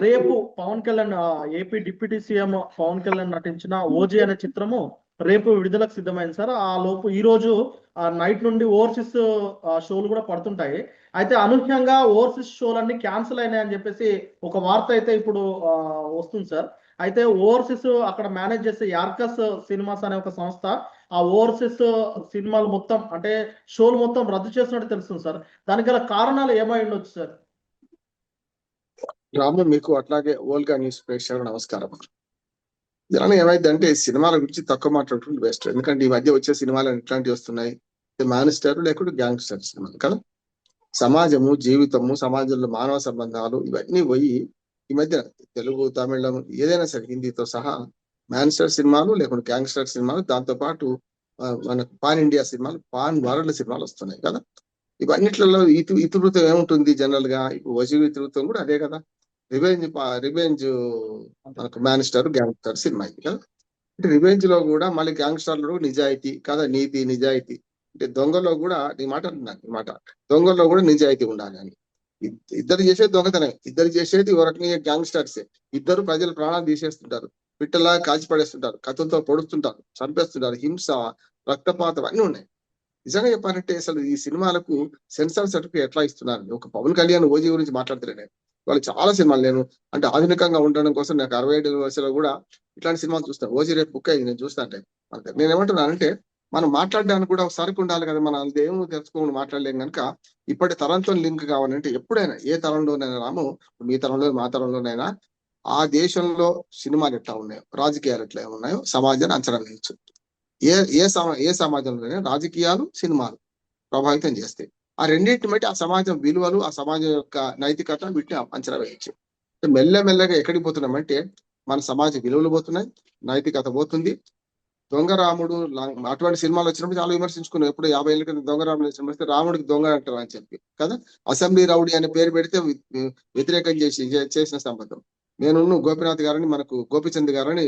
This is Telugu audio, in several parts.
రేపు Pawan Kalyan AP deputy CM Pawan Kalyan నటించిన ఓజీ అనే చిత్రము రేపు విడుదలకు సిద్ధమైంది సార్. ఆ లోపు ఈ రోజు నైట్ నుండి ఓవర్సీస్ షోలు కూడా పడుతుంటాయి. అయితే అనూహ్యంగా ఓవర్సీస్ షోలన్నీ క్యాన్సిల్ అయినాయని చెప్పేసి ఒక వార్త అయితే ఇప్పుడు వస్తుంది సార్. అయితే ఓవర్సీస్ అక్కడ మేనేజ్ చేసే యార్కస్ సినిమాస్ అనే ఒక సంస్థ ఆ ఓవర్సీస్ సినిమాలు మొత్తం అంటే షోలు మొత్తం రద్దు చేసినట్టు తెలుస్తుంది సార్. దానికి గల కారణాలు ఏమై ఉండొచ్చు సార్? రాము, మీకు అట్లాగే ఓల్గా న్యూస్ ప్రేక్షకులకు నమస్కారం. జనం ఏమైందంటే సినిమాల గురించి తక్కువ మాట్లాడుతుంది బెస్ట్. ఎందుకంటే ఈ మధ్య వచ్చే సినిమాలు ఎట్లాంటివి వస్తున్నాయి, మానిస్టర్ లేకుంటే గ్యాంగ్స్టర్ సినిమాలు కదా. సమాజము, జీవితము, సమాజంలో మానవ సంబంధాలు ఇవన్నీ పోయి ఈ మధ్య తెలుగు, తమిళం ఏదైనా సరే హిందీతో సహా మానిస్టర్ సినిమాలు లేకుంటే గ్యాంగ్స్టర్ సినిమాలు, దాంతో పాటు మన పాన్ ఇండియా సినిమాలు, పాన్ వరల్డ్ సినిమాలు వస్తున్నాయి కదా. ఇవన్నిట్లలో ఇతివృత్తం ఏముంటుంది జనరల్ గా? ఇప్పుడు వజీ ఇతివృత్తం కూడా అదే కదా. రివెంజ్ మనకు మానిస్టర్ గ్యాంగ్స్టర్ సినిమా ఇది కదా. అంటే రివెంజ్ లో కూడా మళ్ళీ గ్యాంగ్స్టర్లు నిజాయితీ కదా, నీతి నిజాయితీ. అంటే దొంగలో కూడా నీ మాట మాట దొంగల్లో కూడా నిజాయితీ ఉండాలి అని. ఇద్దరు చేసేది దొంగతనం, ఇద్దరు చేసేది ఒక రకంగా గ్యాంగ్స్టర్సే. ఇద్దరు ప్రజల ప్రాణాలు తీసేస్తుంటారు, పిట్టలా కాల్చి పడేస్తుంటారు, కత్తులతో పొడుస్తుంటారు, చంపేస్తుంటారు, హింస, రక్తపాతం అన్నీ ఉన్నాయి. నిజంగా చెప్పాలంటే అసలు ఈ సినిమాలకు సెన్సార్ సర్టిఫికేట్ ఎట్లా ఇస్తున్నారు? ఒక పవన్ కళ్యాణ్ ఓజీ గురించి మాట్లాడుతున్నాను నేను. వాళ్ళు చాలా సినిమాలు నేను అంటే ఆధునికంగా ఉండడం కోసం నాకు 65 వయసులో కూడా ఇట్లాంటి సినిమాలు చూస్తాను. ఓజీ రేపు బుక్ అయింది, నేను చూస్తా అంటే నేను ఏమంటున్నానంటే మనం మాట్లాడడానికి కూడా ఒక సరుకు ఉండాలి కదా. మనం ఏమో తెలుసుకోకుండా మాట్లాడలేం కనుక ఇప్పటి తరంతో లింక్ కావాలంటే ఎప్పుడైనా ఏ తరంలోనైనా రాము, మీ తరంలో మా తరంలోనైనా ఆ దేశంలో సినిమాలు ఎట్లా ఉన్నాయో, రాజకీయాలు ఎట్లా ఉన్నాయో సమాజాన్ని అంచనా వేయచ్చు. ఏ సమాజంలోనే రాజకీయాలు, సినిమాలు ప్రభావితం చేస్తాయి. ఆ రెండింటిని బట్టి ఆ సమాజం విలువలు, ఆ సమాజం యొక్క నైతికత వీటిని అంచనా వేయచ్చు. మెల్లమెల్లగా ఎక్కడికి పోతున్నామంటే మన సమాజ విలువలు పోతున్నాయి, నైతికత పోతుంది. దొంగరాముడు అటువంటి సినిమాలు వచ్చినప్పుడు చాలా విమర్శించుకున్నాం. ఎప్పుడు 50 ఏళ్ళ క్రితం దొంగరాముడు సినిమా వస్తే రాముడికి దొంగ అంటారు అని చెప్పి కదా. అసెంబ్లీ రౌడీ అనే పేరు పెడితే వ్యతిరేకం చేసిన సంబంధం. నేను గోపినాథ్ గారని, మనకు గోపిచంద్ గారని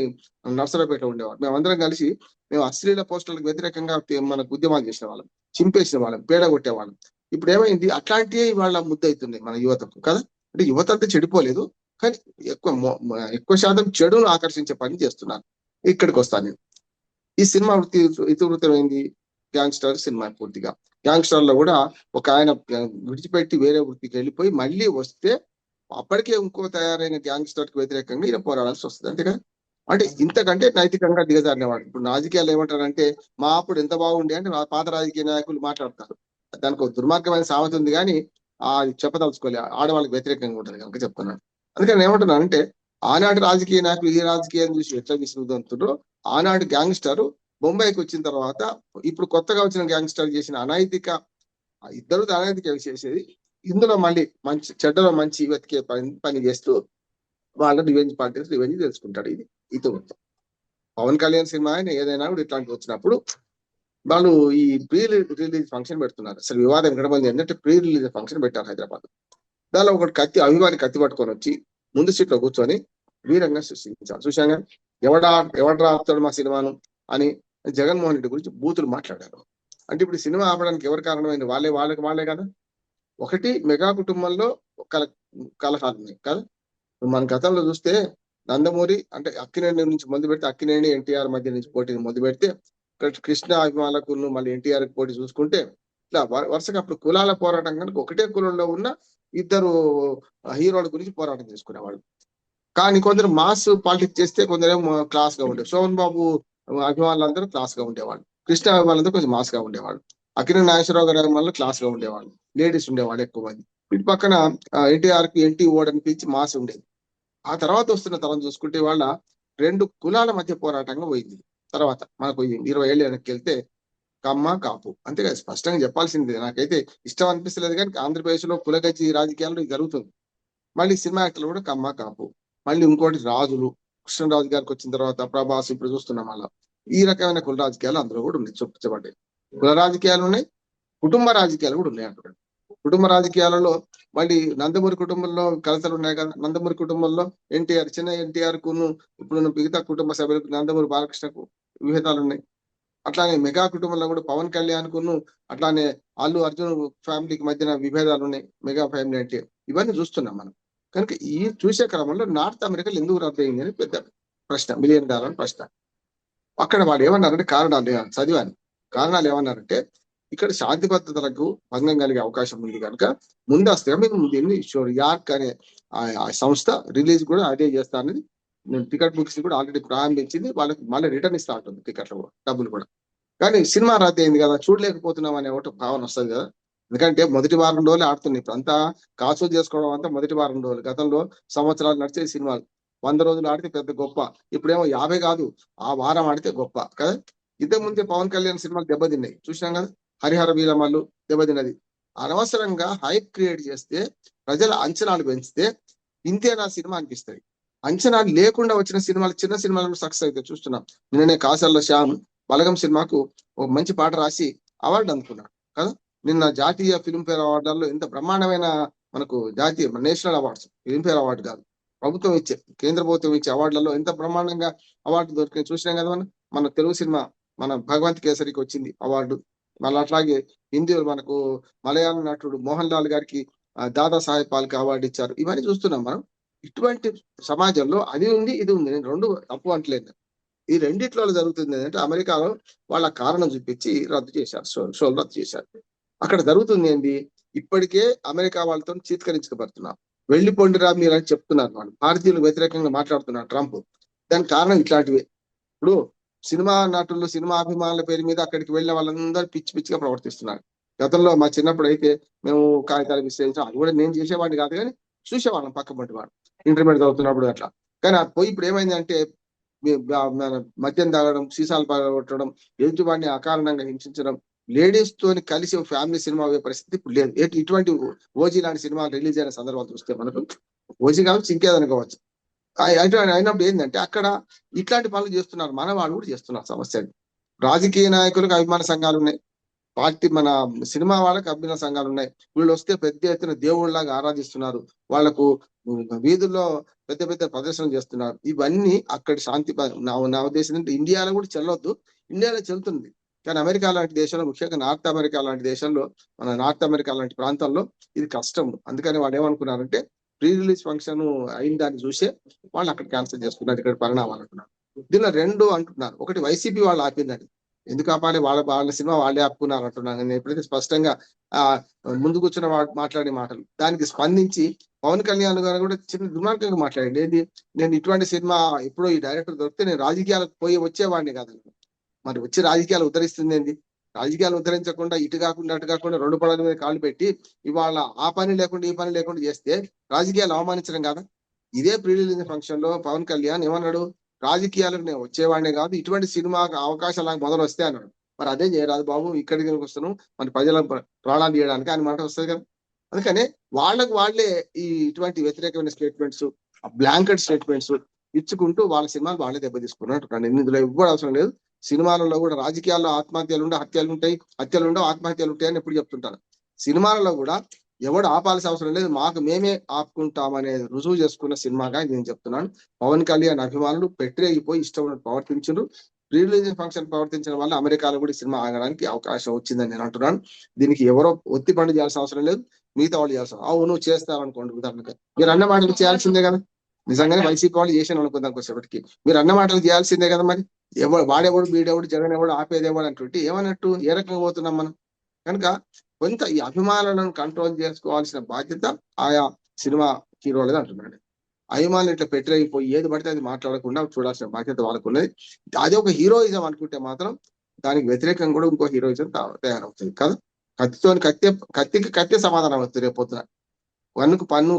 నర్సరావుపేట ఉండేవాడు. మేమందరం కలిసి మేము అశ్లీల పోస్టులకు వ్యతిరేకంగా మనకు ఉద్యమాలు చేసిన వాళ్ళం, చింపేసిన వాళ్ళం, పేడ కొట్టేవాళ్ళం. ఇప్పుడు ఏమైంది? అట్లాంటివి వాళ్ళ ముద్దవుతుంది మన యువతకు కదా. అంటే యువత అంతా చెడిపోలేదు, కానీ ఎక్కువ శాతం చెడును ఆకర్షించే పని చేస్తున్నారు. ఇక్కడికి వస్తాను నేను. ఈ సినిమా ఇతివృత్తం ఏంది? Gangster cinema. పూర్తిగా గ్యాంగ్స్టర్ లో కూడా ఒక ఆయన విడిచిపెట్టి వేరే వృత్తికి వెళ్ళిపోయి మళ్ళీ వస్తే అప్పటికే ఇంకో తయారైన గ్యాంగ్స్టర్ కి వ్యతిరేకంగా ఈయన పోరాడాల్సి వస్తుంది. అంతేగా. అంటే ఇంతకంటే నైతికంగా దిగజారినవాడు. ఇప్పుడు రాజకీయాలు ఏమంటారంటే మా అప్పుడు ఎంత బాగుండే అంటే పాత రాజకీయ నాయకులు మాట్లాడతారు. దానికి ఒక దుర్మార్గమైన సామెత ఉంది, కానీ అది చెప్పదలుచుకోలే, ఆడవాళ్ళకి వ్యతిరేకంగా ఉంటుంది కనుక చెప్తున్నాను. అందుకని ఏమంటున్నాను అంటే ఆనాటి రాజకీయ నాయకులు ఈ రాజకీయాన్ని చూసి ఎట్లా విసురుతుంటారో ఆనాటి గ్యాంగ్స్టర్ బొంబాయికి వచ్చిన తర్వాత ఇప్పుడు కొత్తగా వచ్చిన గ్యాంగ్స్టర్ చేసిన అనైతిక, ఇద్దరు అనైతిక చేసేది ఇందులో మళ్ళీ మంచి చెడ్డలో మంచి వెతికే పని చేస్తూ వాళ్ళ రివెంజ్ పార్టీస్ రివెంజ్ తెలుసుకుంటాడు. ఇది ఇతివృత్తం. పవన్ కళ్యాణ్ సినిమా అయినా ఏదైనా కూడా ఇట్లాంటి వచ్చినప్పుడు వాళ్ళు ఈ ప్రీ రిలీజ్ ఫంక్షన్ పెడుతున్నారు. అసలు వివాదం ఎక్కడమంది ఏంటంటే ప్రీ రిలీజ్ ఫంక్షన్ పెట్టారు హైదరాబాద్. దానిలో ఒకటి అభిమాని కత్తి పట్టుకొని వచ్చి ముందు సీట్లో కూర్చొని వీరంగా సృష్టించారు. చూశాగా ఎవడా ఆపుతాడు మా సినిమాను అని జగన్మోహన్ రెడ్డి గురించి బూతులు మాట్లాడారు. అంటే ఇప్పుడు సినిమా ఆపడానికి ఎవరు కారణమైంది? వాళ్ళే కదా. ఒకటి, మెగా కుటుంబంలో కలహాలు ఉన్నాయి కదా. మన గతంలో చూస్తే నందమూరి అంటే అక్కినేని నుంచి మొదలు పెడితే అక్కినేని ఎన్టీఆర్ మధ్య నుంచి పోటీ మొదలు పెడితే కృష్ణ అభిమానులకు మళ్ళీ ఎన్టీఆర్ పోటీ చూసుకుంటే ఇట్లా వరుసగా అప్పుడు కులాల పోరాటం కనుక ఒకటే కులంలో ఉన్న ఇద్దరు హీరోల గురించి పోరాటం చేసుకునేవాళ్ళు. కానీ కొందరు మాస్ పాలిటిక్స్ చేస్తే కొందరేమో క్లాస్ గా ఉండేవారు. సోమన్ బాబు అభిమానులందరూ క్లాస్ గా ఉండేవాళ్ళు, కృష్ణ అభిమానులందరూ కొంచెం మాస్ గా ఉండేవాళ్ళు, అక్కినేని నాగేశ్వరరావు గారి అభిమానులు క్లాస్ గా ఉండేవాళ్ళు, లేడీస్ ఉండేవాళ్ళు ఎక్కువ మంది. ఇటు పక్కన ఎన్టీఆర్ కి ఎన్టీ ఓడ్ అనిపించి మాస్ ఉండేది. ఆ తర్వాత వస్తున్న తరం చూసుకుంటే వాళ్ళ రెండు కులాల మధ్య పోరాటంగా పోయింది. తర్వాత మనకు 20 ఏళ్ళు వెనక్కి వెళ్తే కమ్మ కాపు, అంతేగా స్పష్టంగా చెప్పాల్సిందే. నాకైతే ఇష్టం అనిపిస్తలేదు, కానీ ఆంధ్రప్రదేశ్ లో కులగచ్చి రాజకీయాల్లో జరుగుతుంది. మళ్ళీ సినిమా యాక్టర్లు కూడా కమ్మ కాపు. మళ్ళీ ఇంకోటి రాజులు, కృష్ణరాజు గారికి వచ్చిన తర్వాత ప్రభాస్, ఇప్పుడు చూస్తున్నాం అలా ఈ రకమైన కుల రాజకీయాలు అందులో కూడా ఉన్నాయి, చూపించబడ్డాయి. కుల రాజకీయాలు ఉన్నాయి, కుటుంబ రాజకీయాలు కూడా ఉన్నాయి. అక్కడ కుటుంబ రాజకీయాలలో మళ్ళీ నందమూరి కుటుంబంలో కలతలు ఉన్నాయి కదా. నందమూరి కుటుంబంలో ఎన్టీఆర్, చిన్న ఎన్టీఆర్ కును ఇప్పుడు మిగతా కుటుంబ సభ్యులకు నందమూరి బాలకృష్ణకు విభేదాలు ఉన్నాయి. అట్లానే మెగా కుటుంబంలో కూడా పవన్ కళ్యాణ్ కును అట్లానే అల్లు అర్జున్ ఫ్యామిలీకి మధ్యన విభేదాలు ఉన్నాయి. మెగా ఫ్యామిలీ అంటే ఇవన్నీ చూస్తున్నాం మనం. కనుక ఈ చూసే క్రమంలో నార్త్ అమెరికాలో ఎందుకు రద్దు అయింది అని పెద్ద ప్రశ్న, $1 మిలియన్ ప్రశ్న. అక్కడ వాళ్ళు ఏమన్నారంటే కారణాలు చదివాను. కారణాలు ఏమన్నారంటే ఇక్కడ శాంతి భద్రతలకు భంగం కలిగే అవకాశం ఉంది కనుక ముందస్తుగా మేము దీన్ని యార్క్ అనే ఆ సంస్థ రిలీజ్ కూడా అదే చేస్తానని టికెట్ బుక్స్ కూడా ఆల్రెడీ ప్రారంభించింది. వాళ్ళకి మళ్ళీ రిటర్న్ ఇస్తా ఉంటుంది టికెట్లు కూడా, డబ్బులు కూడా. కానీ సినిమా రద్దు అయింది కదా, చూడలేకపోతున్నాం అనే ఒకటి భావన వస్తుంది కదా. ఎందుకంటే మొదటి వారం రోజులు ఆడుతున్నాయి. ఇప్పుడు అంతా కాసు చేసుకోవడం అంతా మొదటి వారం రోజులు. గతంలో సంవత్సరాలు నడిచే సినిమాలు 100 రోజులు ఆడితే పెద్ద గొప్ప, ఇప్పుడేమో 50 కాదు, ఆ వారం ఆడితే గొప్ప కదా. ఇంతకు ముందే పవన్ కళ్యాణ్ సినిమాలు దెబ్బతిన్నాయి, చూసినాం కదా. హరిహర వీరమల్లు దెబ్బతిన్నది. అనవసరంగా హైప్ క్రియేట్ చేస్తే, ప్రజల అంచనాలు పెంచితే ఇంతేనా సినిమా అనిపిస్తుంది. అంచనాలు లేకుండా వచ్చిన సినిమాలు, చిన్న సినిమాలు సక్సెస్ అయితే చూస్తున్నాం. నిన్ననే కాసర్ల శ్యామ్ బలగం సినిమాకు ఒక మంచి పాట రాసి అవార్డు అందుకున్నాడు కదా. నిన్న జాతీయ ఫిల్మ్ఫేర్ అవార్డులలో ఎంత బ్రహ్మాండమైన మనకు జాతీయ నేషనల్ అవార్డ్స్, ఫిల్మ్ఫేర్ అవార్డు కాదు, ప్రభుత్వం ఇచ్చే, కేంద్ర ప్రభుత్వం ఇచ్చే అవార్డులలో ఎంత బ్రహ్మాండంగా అవార్డు దొరికింది చూసినాం కదా. మన తెలుగు సినిమా మన భగవంత్ కేసరికి వచ్చింది అవార్డు. మళ్ళీ అట్లాగే హిందీ మనకు మలయాళం నటుడు మోహన్ లాల్ గారికి దాదా సాహెబ్ పాల్కే అవార్డు ఇచ్చారు. ఇవన్నీ చూస్తున్నాం మనం. ఇటువంటి సమాజంలో అది ఉంది, ఇది ఉంది. నేను రెండు తప్పు అంటలేదు. ఈ రెండిట్లో జరుగుతుంది ఏంటంటే అమెరికాలో వాళ్ళ కారణం చూపించి రద్దు చేశారు, షోలు రద్దు చేశారు. అక్కడ జరుగుతుంది ఏంటి, ఇప్పటికే అమెరికా వాళ్ళతో చీత్కరించబడుతున్నారు. వెళ్ళిపోండిరా మీరు అని చెప్తున్నారు వాళ్ళు. భారతీయులకు వ్యతిరేకంగా మాట్లాడుతున్నారు ట్రంప్. దానికి కారణం ఇట్లాంటివి. ఇప్పుడు సినిమా నటులు, సినిమా అభిమానుల పేరు మీద అక్కడికి వెళ్ళిన వాళ్ళందరూ పిచ్చి పిచ్చిగా ప్రవర్తిస్తున్నారు. గతంలో మా చిన్నప్పుడు అయితే మేము కాగితాలు విశ్లేషించాం, అది కూడా నేను చేసేవాడిని కాదు కానీ చూసేవాళ్ళం పక్క పట్టి వాడు, ఇంటర్మీడియట్ చదువుతున్నప్పుడు అట్లా. కానీ అది పోయి ఇప్పుడు ఏమైందంటే మద్యం తాగడం, సీసాలు పగలగొట్టడం, ఎదుటి వాడిని అకారణంగా హింసించడం, లేడీస్ తోని కలిసి ఫ్యామిలీ సినిమా అయ్యే పరిస్థితి ఇప్పుడు లేదు. ఇటువంటి ఓజీ లాంటి సినిమాలు రిలీజ్ అయిన సందర్భాలు చూస్తే మనకు, ఓజీ కావచ్చు ఇంకేదనుకోవచ్చు, అయినప్పుడు ఏంటంటే అక్కడ ఇట్లాంటి పనులు చేస్తున్నారు, మన వాళ్ళు కూడా చేస్తున్నారు. సమస్య రాజకీయ నాయకులకు అభిమాన సంఘాలు ఉన్నాయి, పార్టీ మన సినిమా వాళ్ళకి అభిమాన సంఘాలు ఉన్నాయి. వీళ్ళు వస్తే పెద్ద ఎత్తున దేవుళ్ళలాగా ఆరాధిస్తున్నారు, వాళ్లకు వీధుల్లో పెద్ద పెద్ద ప్రదర్శనలు చేస్తున్నారు. ఇవన్నీ అక్కడి శాంతి, నా ఉద్దేశం ఏంటంటే ఇండియాలో కూడా చెల్లొద్దు, ఇండియాలో చెల్లుతుంది. కానీ అమెరికా లాంటి దేశంలో, ముఖ్యంగా నార్త్ అమెరికా లాంటి దేశంలో, మన నార్త్ అమెరికా లాంటి ప్రాంతాల్లో ఇది కష్టం. అందుకని వాళ్ళు ఏమనుకున్నారంటే ప్రీ రిలీజ్ ఫంక్షన్ అయిన దాన్ని చూసే వాళ్ళు అక్కడ క్యాన్సిల్ చేసుకున్నారు. ఇక్కడ పరిణామాలు అంటున్నారు. దీనిలో రెండు అంటున్నారు. ఒకటి వైసీపీ వాళ్ళు ఆపిందని, ఎందుకు ఆపాలి, వాళ్ళ సినిమా వాళ్ళే ఆపుకున్నారు అంటున్నాను. నేను ఎప్పుడైతే స్పష్టంగా ముందు కూర్చున్న మాట్లాడే మాటలు దానికి స్పందించి పవన్ కళ్యాణ్ గారు కూడా చిన్న దుర్మార్గంగా మాట్లాడండి. ఏంటి, నేను ఇటువంటి సినిమా ఎప్పుడో ఈ డైరెక్టర్ దొరికితే నేను రాజకీయాలకు పోయి వచ్చేవాడిని కాదు. మరి వచ్చి రాజకీయాలు ఉద్ధరిస్తుంది ఏంది? రాజకీయాలు ఉద్ధరించకుండా, ఇటు కాకుండా అటు కాకుండా రెండు పడల మీద కాళ్ళు పెట్టి ఇవాళ ఆ పని లేకుండా ఈ పని లేకుండా చేస్తే రాజకీయాలు అవమానించడం కాదా? ఇదే ప్రీ రిలీజ్ ఫంక్షన్ లో పవన్ కళ్యాణ్ ఏమన్నాడు, రాజకీయాలకు నేను వచ్చేవాడినే కాదు, ఇటువంటి సినిమా అవకాశాలు నాకు మొదలు వస్తే అన్నాడు. మరి అదే చేయరాదు బాబు, ఇక్కడికి వస్తున్నాం మన ప్రజల ప్రాణాలు తీయడానికి అని మాట వస్తుంది కదా. అందుకనే వాళ్ళకు వాళ్ళే ఈ ఇటువంటి వ్యతిరేకమైన స్టేట్మెంట్స్, బ్లాంకెట్ స్టేట్మెంట్స్ ఇచ్చుకుంటూ వాళ్ళ సినిమాలు వాళ్ళే దెబ్బతీసుకున్నట్టు. కానీ ఇందులో ఇవ్వడం అవసరం లేదు. సినిమాలలో కూడా రాజకీయాల్లో ఆత్మహత్యలు ఉండే, హత్యలు ఉంటాయి, హత్యలు ఉండవు, ఆత్మహత్యలు ఉంటాయి అని ఎప్పుడు చెప్తుంటాను. సినిమాలలో కూడా ఎవడు ఆపాల్సిన అవసరం లేదు, మాకు మేమే ఆపుకుంటామనే రుజువు చేసుకున్న సినిమాగా నేను చెప్తున్నాను. పవన్ కళ్యాణ్ అభిమానులు పెట్టిరేగిపోయి ఇష్టం ఉన్నట్టు ప్రవర్తించారు. ప్రీ రిలీజ్ ఫంక్షన్ ప్రవర్తించడం వల్ల అమెరికాలో కూడా సినిమా ఆగడానికి అవకాశం వచ్చిందని నేను అంటున్నాను. దీనికి ఎవరో ఒత్తి పని చేయాల్సిన అవసరం లేదు, మిగతా వాళ్ళు చేయాల్సిన. అవును చేస్తారనుకోండి, ఉదాహరణగా మీరు అన్న మాటలు చేయాల్సిందే కదా. నిజంగానే వైసీపీ వాళ్ళు చేసాను అనుకుందాం కొంచెంసేపటికి, మీరు అన్న మాటలు చేయాల్సిందే కదా. మరి వాడేవాడు, వీడేవాడు, జగన్ ఎవడు, ఆపేదేవాడు అంటుంటే ఏమన్నట్టు, ఏ రకంగా పోతున్నాం మనం? కనుక కొంత ఈ అభిమానులను కంట్రోల్ చేసుకోవాల్సిన బాధ్యత ఆయా సినిమా హీరోలది అంటున్నాడు. అభిమానులు ఇట్లా పెట్టిపోయి ఏది పడితే అది మాట్లాడకుండా చూడాల్సిన బాధ్యత వాళ్ళకు ఉన్నది. అదే ఒక హీరోయిజం అనుకుంటే మాత్రం దానికి వ్యతిరేకంగా కూడా ఇంకో హీరోయిజం తయారవుతుంది కదా. కత్తికి కత్తి సమాధానం అవుతుంది రేపు పొద్దున,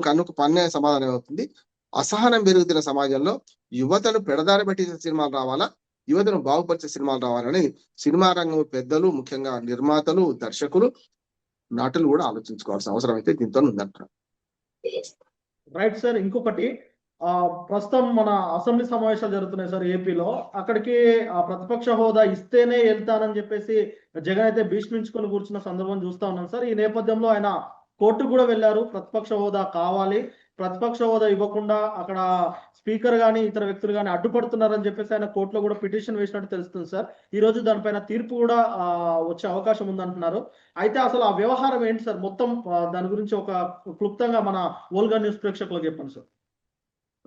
కన్నుకు పన్నే సమాధానం అవుతుంది. అసహనం పెరుగుతున్న సమాజంలో యువతను పెడదారి పెట్టిన సినిమాలు రావాలా, యువతను బాగుపరిచే సినిమాలు రావాలని సినిమా రంగం పెద్దలు, ముఖ్యంగా నిర్మాతలు, దర్శకులు, నటులు కూడా ఆలోచించుకోవాల్సిన అవసరం అయితే దీంతో ఉందంటారు. Right sir. ఇంకొకటి, ప్రస్తుతం మన అసెంబ్లీ సమావేశాలు జరుగుతున్నాయి సార్ ఏపీలో. అక్కడికి ప్రతిపక్ష హోదా ఇస్తేనే వెళ్తానని చెప్పేసి జగన్ అయితే భీష్మించుకొని కూర్చున్న సందర్భం చూస్తా ఉన్నాం సార్. ఈ నేపథ్యంలో ఆయన కోర్టుకు కూడా వెళ్ళారు, ప్రతిపక్ష హోదా కావాలి, ప్రతిపక్ష హోదా ఇవ్వకుండా అక్కడ స్పీకర్ గాని ఇతర వ్యక్తులు గాని అడ్డుపడుతున్నారని చెప్పేసి ఆయన కోర్టులో కూడా పిటిషన్ వేసినట్టు తెలుస్తుంది సార్. ఈ రోజు దానిపైన తీర్పు కూడా వచ్చే అవకాశం ఉందంటున్నారు. అయితే అసలు ఆ వ్యవహారం ఏంటి సార్? మొత్తం దాని గురించి ఒక క్లుప్తంగా మన ఓల్గా న్యూస్ ప్రేక్షకులకు చెప్పండి సార్.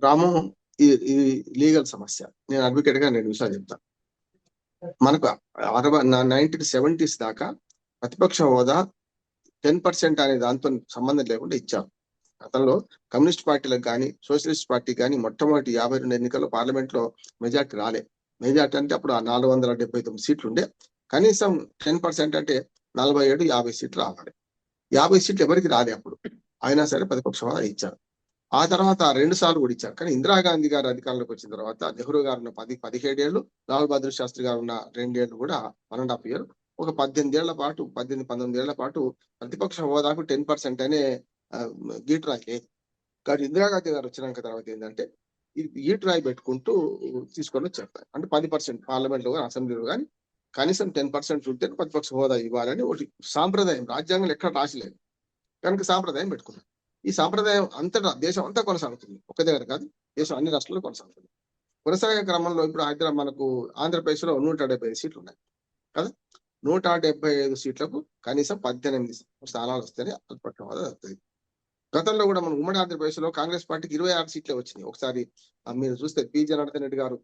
రాము, ఇది లీగల్ సమస్య. నేను అడ్వకేట్ గా 2 నిమిషాలు చెప్తాను. మనకు 1970s దాకా ప్రతిపక్ష హోదా 10% అనే దాంతో సంబంధం లేకుండా ఇచ్చారు. గతంలో కమ్యూనిస్ట్ పార్టీలకు కానీ సోషలిస్ట్ పార్టీ కానీ మొట్టమొదటి 52 ఎన్నికల్లో పార్లమెంట్ లో మెజార్టీ రాలే. మెజార్టీ అంటే అప్పుడు 479 సీట్లు ఉండే. కనీసం 10% అంటే 47-50 సీట్లు రావాలి. 50 సీట్లు ఎవరికి రాలే అప్పుడు. అయినా సరే ప్రతిపక్ష హోదా ఇచ్చారు. ఆ తర్వాత 2 సార్లు కూడా ఇచ్చారు. కానీ ఇందిరాగాంధీ గారు అధికారంలోకి వచ్చిన తర్వాత నెహ్రూ గారు ఉన్న 17 ఏళ్ళు, లాల్ బహదూర్ శాస్త్రి గారు ఉన్న 2 ఏళ్ళు కూడా 1.5 year, ఒక 18 ఏళ్ల పాటు 19 ఏళ్ల పాటు ప్రతిపక్ష హోదాకు 10% అనే గీటురాయి లేదు. కానీ ఇందిరాగాంధీ గారు వచ్చినాక తర్వాత ఏంటంటే ఈ గీటురాయి పెట్టుకుంటూ తీసుకొని వచ్చారు. అంటే 10% పార్లమెంట్ లో కానీ అసెంబ్లీలో కానీ కనీసం 10% ఉంటే ప్రతిపక్ష హోదా ఇవ్వాలని ఒకటి సాంప్రదాయం, రాజ్యాంగంలో ఎక్కడ రాసిలేదు కనుక సాంప్రదాయం పెట్టుకున్నారు. ఈ సాంప్రదాయం అంతటా దేశం అంతా కొనసాగుతుంది, ఒక దగ్గర కాదు, దేశం అన్ని రాష్ట్రాల్లో కొనసాగుతుంది. కొనసాగే క్రమంలో ఇప్పుడు హైదరాబాద్ మనకు ఆంధ్రప్రదేశ్ లో 175 సీట్లు ఉన్నాయి కదా. 175 సీట్లకు కనీసం 18 స్థానాలు వస్తేనే ప్రతిపక్ష హోదా వస్తుంది. గతంలో కూడా మన ఉమ్మడి ఆంధ్రప్రదేశ్ లో కాంగ్రెస్ పార్టీకి 26 సీట్లే వచ్చినాయి. ఒకసారి మీరు చూస్తే పి జనార్దన్ రెడ్డి గారు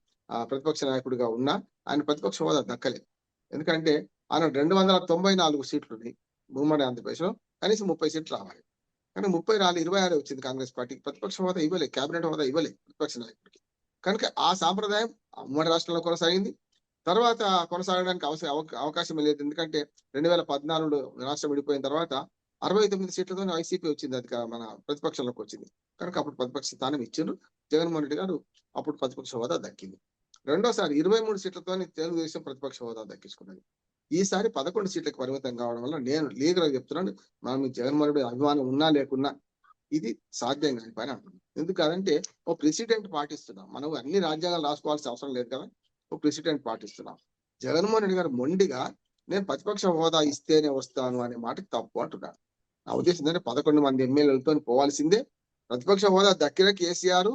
ప్రతిపక్ష నాయకుడిగా ఉన్నా ఆయన ప్రతిపక్ష హోదా దక్కలేదు. ఎందుకంటే ఆయన 294 సీట్లు ఉన్నాయి ఉమ్మడి ఆంధ్రప్రదేశ్ లో, కనీసం 30 సీట్లు రావాలి. కానీ 30 రాలి 26 వచ్చింది కాంగ్రెస్ పార్టీకి. ప్రతిపక్ష హోదా ఇవ్వలే, కేబినెట్ హోదా ఇవ్వలే ప్రతిపక్ష నాయకుడికి. కనుక ఆ సాంప్రదాయం ఉమ్మడి రాష్ట్రంలో కొనసాగింది. తర్వాత కొనసాగడానికి అవకాశం లేదు. ఎందుకంటే 2014 రాష్ట్రం విడిపోయిన తర్వాత 69 సీట్లతో వైసీపీ వచ్చింది, అది మన ప్రతిపక్షంలోకి వచ్చింది. కనుక అప్పుడు ప్రతిపక్ష స్థానం ఇచ్చిండ్రు. జగన్మోహన్ రెడ్డి గారు అప్పుడు ప్రతిపక్ష హోదా దక్కింది. రెండోసారి 23 సీట్లతో తెలుగుదేశం ప్రతిపక్ష హోదా దక్కించుకున్నది. ఈసారి 11 సీట్లకు పరిమితం కావడం వల్ల నేను లీగల్ గా చెప్తున్నాను, మనం జగన్మోహన్ రెడ్డి అభిమానం ఉన్నా లేకున్నా ఇది సాధ్యం కాని పని అంటున్నాం. ఎందుకంటే ఓ ప్రెసిడెంట్ పాటిస్తున్నాం. మనం అన్ని రాజ్యాంగాలు రాసుకోవాల్సిన అవసరం లేదు కదా, ఓ ప్రెసిడెంట్ పాటిస్తున్నాం. జగన్మోహన్ రెడ్డి గారు మొండిగా నేను ప్రతిపక్ష హోదా ఇస్తేనే వస్తాను అనే మాటకి తప్పు అంటున్నాను. నా ఉద్దేశం ఏంటంటే 11 మంది ఎమ్మెల్యేలతో పోవాల్సిందే. ప్రతిపక్ష హోదా దక్కిన కేసీఆర్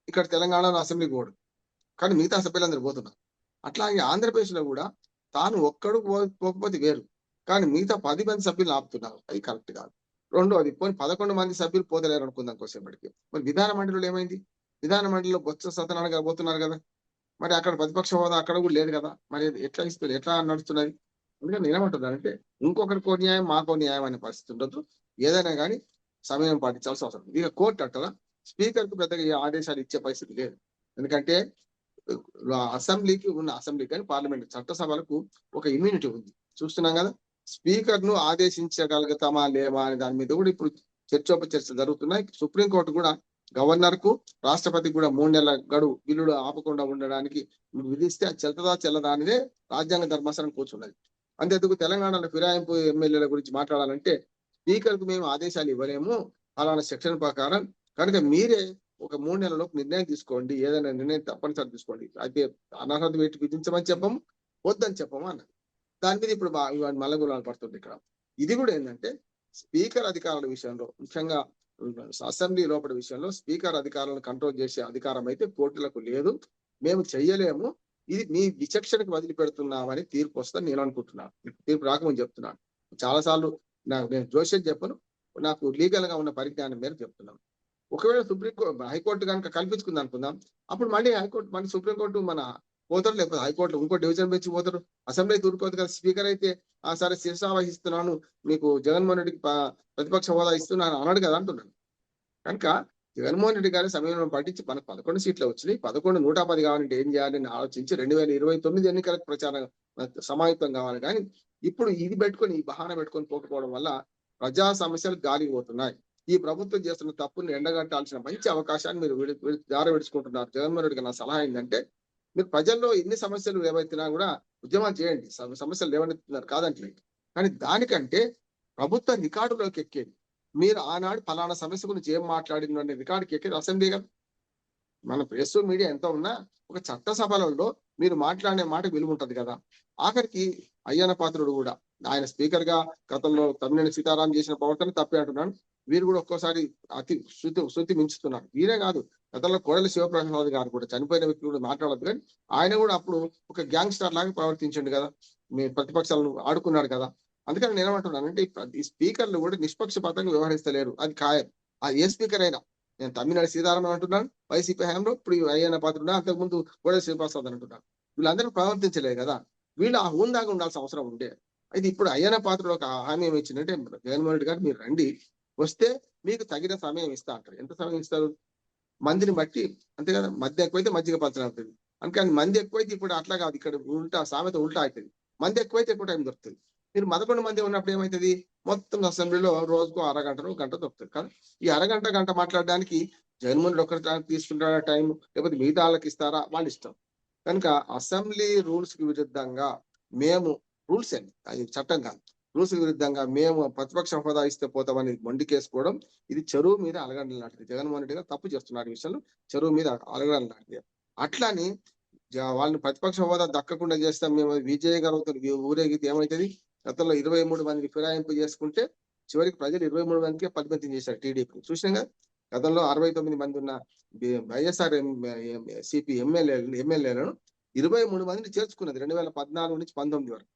ఇక్కడ తెలంగాణలో అసెంబ్లీ పోడు, కానీ మిగతా సభ్యులందరూ పోతున్నారు. అట్లాగే ఆంధ్రప్రదేశ్ లో కూడా తాను ఒక్కడు పోకపోతే వేరు, కానీ మిగతా 10 మంది సభ్యులు ఆపుతున్నారు. అది కరెక్ట్ కాదు. రెండోది, పోనీ 11 మంది సభ్యులు పోతలేరు అనుకుందాం కోసేపటికి. మరి విధాన మండలిలో ఏమైంది? విధాన మండలిలో బొత్స సత్యనారాయణ గారు పోతున్నారు కదా, మరి అక్కడ ప్రతిపక్ష హోదా అక్కడ కూడా లేదు కదా, మరి ఎట్లా ఇస్తుంది, ఎట్లా నడుస్తున్నది? అందుకని నేనేమంటున్నానంటే ఇంకొకరికో న్యాయం మాకో న్యాయం అనే పరిస్థితి ఉండదు. ఏదైనా కానీ సమయం పాటించాల్సిన అవసరం. ఇక కోర్టు అట్టలా స్పీకర్ కు పెద్దగా ఆదేశాలు ఇచ్చే పరిస్థితి లేదు. ఎందుకంటే అసెంబ్లీ కానీ పార్లమెంట్ చట్టసభలకు ఒక ఇమ్యూనిటీ ఉంది. చూస్తున్నాం కదా, స్పీకర్ ను ఆదేశించగలుగుతామా లేవా అనే దాని మీద కూడా ఇప్పుడు చర్చోపచర్చ జరుగుతున్నాయి. సుప్రీంకోర్టు కూడా గవర్నర్ కు రాష్ట్రపతికి కూడా 3 నెలల గడువు బిల్లులు ఆపకుండా ఉండడానికి విధిస్తే అది చెల్లదా చెల్లదా అనేదే రాజ్యాంగ ధర్మాసనం కూర్చున్నది. అంతేందుకు తెలంగాణలో ఫిరాయింపు ఎమ్మెల్యేల గురించి మాట్లాడాలంటే స్పీకర్ కు మేము ఆదేశాలు ఇవ్వలేము అలాంటి సెక్షన్ ప్రకారం, కనుక మీరే ఒక 3 నెలలకు నిర్ణయం తీసుకోండి, ఏదైనా నిర్ణయం తప్పనిసరి తీసుకోండి. అయితే అనర్హత వేటు విధించమని చెప్పము, వద్దని చెప్పము అన్నది. దాని మీద ఇప్పుడు మల్లగులాలు పడుతుంది ఇక్కడ. ఇది కూడా ఏంటంటే స్పీకర్ అధికారుల విషయంలో, ముఖ్యంగా అసెంబ్లీ లోపల విషయంలో స్పీకర్ అధికారులను కంట్రోల్ చేసే అధికారం అయితే కోర్టులకు లేదు, మేము చెయ్యలేము, ఇది మీ విచక్షణకు వదిలిపెడుతున్నామని తీర్పు వస్తుందని నేను అనుకుంటున్నాను. తీర్పు రాకమని చెప్తున్నాను. చాలా సార్లు నేను జోష్యం చెప్పను, నాకు లీగల్ గా ఉన్న పరిజ్ఞానం మేరకు చెప్తున్నాను. ఒకవేళ హైకోర్టు కనుక కల్పించుకుంది అనుకుందాం, అప్పుడు మళ్ళీ సుప్రీంకోర్టు మన పోతారు, లేకపోతే హైకోర్టు ఇంకో డివిజన్ బెంచ్ పోతారు, అసెంబ్లీ తూరుకోదు కదా. స్పీకర్ అయితే సరే శిరసావహిస్తున్నాను, మీకు జగన్మోహన్ రెడ్డికి ప్రతిపక్ష హోదా ఇస్తున్నాను అన్నాడు కదా అంటున్నాను. కనుక జగన్మోహన్ రెడ్డి గారి సమయంలో పట్టించి మనకు 11 సీట్లు వచ్చినాయి. 11 110 కావాలంటే ఏం చేయాలని ఆలోచించి 2029 ఎన్నికలకు ప్రచారం సమాయుక్తం కావాలి. కానీ ఇప్పుడు ఇది పెట్టుకొని, ఈ బహానా పెట్టుకొని పోకపోవడం వల్ల ప్రజా సమస్యలు గాలికి పోతున్నాయి. ఈ ప్రభుత్వం చేస్తున్న తప్పుని ఎండగట్టాల్సిన మంచి అవకాశాన్ని మీరు దారి విడుచుకుంటున్నారు. జగన్మోహన్ రెడ్డి గారు నా సలహా ఏంటంటే, మీరు ప్రజల్లో ఎన్ని సమస్యలు లేవైతున్నా కూడా ఉద్యమాలు చేయండి, సమస్యలు లేవనెత్తున్నారు కాదంటే, కానీ దానికంటే ప్రభుత్వ రికార్డులోకి ఎక్కేది, మీరు ఆనాడు ఫలానా సమస్య గురించి ఏం మాట్లాడిన అనే రికార్డుకి ఎక్కేది అసెంబ్లీ కదా. మన ప్రెస్ మీడియా ఎంత ఉన్నా ఒక చట్టసభలలో మీరు మాట్లాడే మాట విలువ ఉంటది కదా. ఆఖరికి అయ్యన్న పాత్రుడు కూడా ఆయన స్పీకర్ గా గతంలో తమ్మినేని సీతారాం చేసిన ప్రవర్తన తప్పే అంటున్నాను. వీరు కూడా ఒక్కోసారి అతి శృతి మించుతున్నారు. వీరే కాదు, గతంలో కోడెల శివప్రసాద్ గారు కూడా చనిపోయిన వ్యక్తులు కూడా మాట్లాడదు, కానీ ఆయన కూడా అప్పుడు ఒక గ్యాంగ్స్టర్ లాగా ప్రవర్తించండు కదా, మీ ప్రతిపక్షాలను ఆడుకున్నాడు కదా. అందుకని నేను ఏమంటున్నాను అంటే ఈ స్పీకర్లు కూడా నిష్పక్షపాతంగా వ్యవహరిస్తలేరు, అది ఖాయం. ఆ ఏ స్పీకర్ అయినా, నేను తమిళనాడు సీతారామన్ అంటున్నాను వైసీపీ హయాంలో, ఇప్పుడు అయ్యన్న పాత్రుడు, అంతకుముందు కోడెల శివప్రసాద్ అని అంటున్నాను. వీళ్ళందరూ ప్రవర్తించలేదు కదా, వీళ్ళు ఆ హోందాగా ఉండాల్సిన అవసరం ఉండే. అయితే ఇప్పుడు అయ్యన్న పాత్రుడు ఒక హామీ ఏమి ఇచ్చిందంటే, జగన్మోహన్ రెడ్డి గారు మీరు రండి, వస్తే మీకు తగిన సమయం ఇస్తా అంటారు. ఎంత సమయం ఇస్తారు? మందిని బట్టి, అంతే కదా, మధ్య ఎక్కువైతే మజ్జిగ పచ్చడి అవుతుంది. అందుకని మంది ఎక్కువైతే ఇప్పుడు అట్లా కాదు, ఇక్కడ ఉల్టా సామెత ఉల్టా అవుతుంది. మంది ఎక్కువైతే ఎక్కువ టైం దొరుకుతుంది. మీరు 11 మంది ఉన్నప్పుడు ఏమవుతుంది, మొత్తం అసెంబ్లీలో రోజుకు అరగంట గంట దొరుకుతుంది కదా. ఈ గంట మాట్లాడడానికి జగన్మోహన్ రెడ్డి ఒకరి తీసుకుంటారా టైం, లేకపోతే మిగతా వాళ్ళకి ఇస్తారా, వాళ్ళ ఇష్టం. కనుక అసెంబ్లీ రూల్స్ కి విరుద్ధంగా మేము, రూల్స్ అండి అది చట్టం కాదు, రూల్స్ కి విరుద్ధంగా మేము ప్రతిపక్ష హోదా ఇస్తే పోతామని మొండికేసుకోవడం, ఇది చెరువు మీద అలగండలు లాంటిది. జగన్మోహన్ రెడ్డి గారు తప్పు చేస్తున్నారు ఈ విషయంలో, చెరువు మీద అలగండలు లాంటిది. అట్లాని వాళ్ళని ప్రతిపక్ష హోదా దక్కకుండా చేస్తాం మేము, విజయ్ గారు ఊరేగితే ఏమవుతుంది? గతంలో 23 మందిని ఫిరాయింపు చేసుకుంటే చివరికి ప్రజలు 23 మందికే పరిమితం చేశారు టీడీపీ. చూసినాగా, గతంలో 69 మంది ఉన్న వైఎస్ఆర్ సిపి ఎమ్మెల్యేలను 23 మందిని చేర్చుకున్నది 2014 నుంచి 19 వరకు.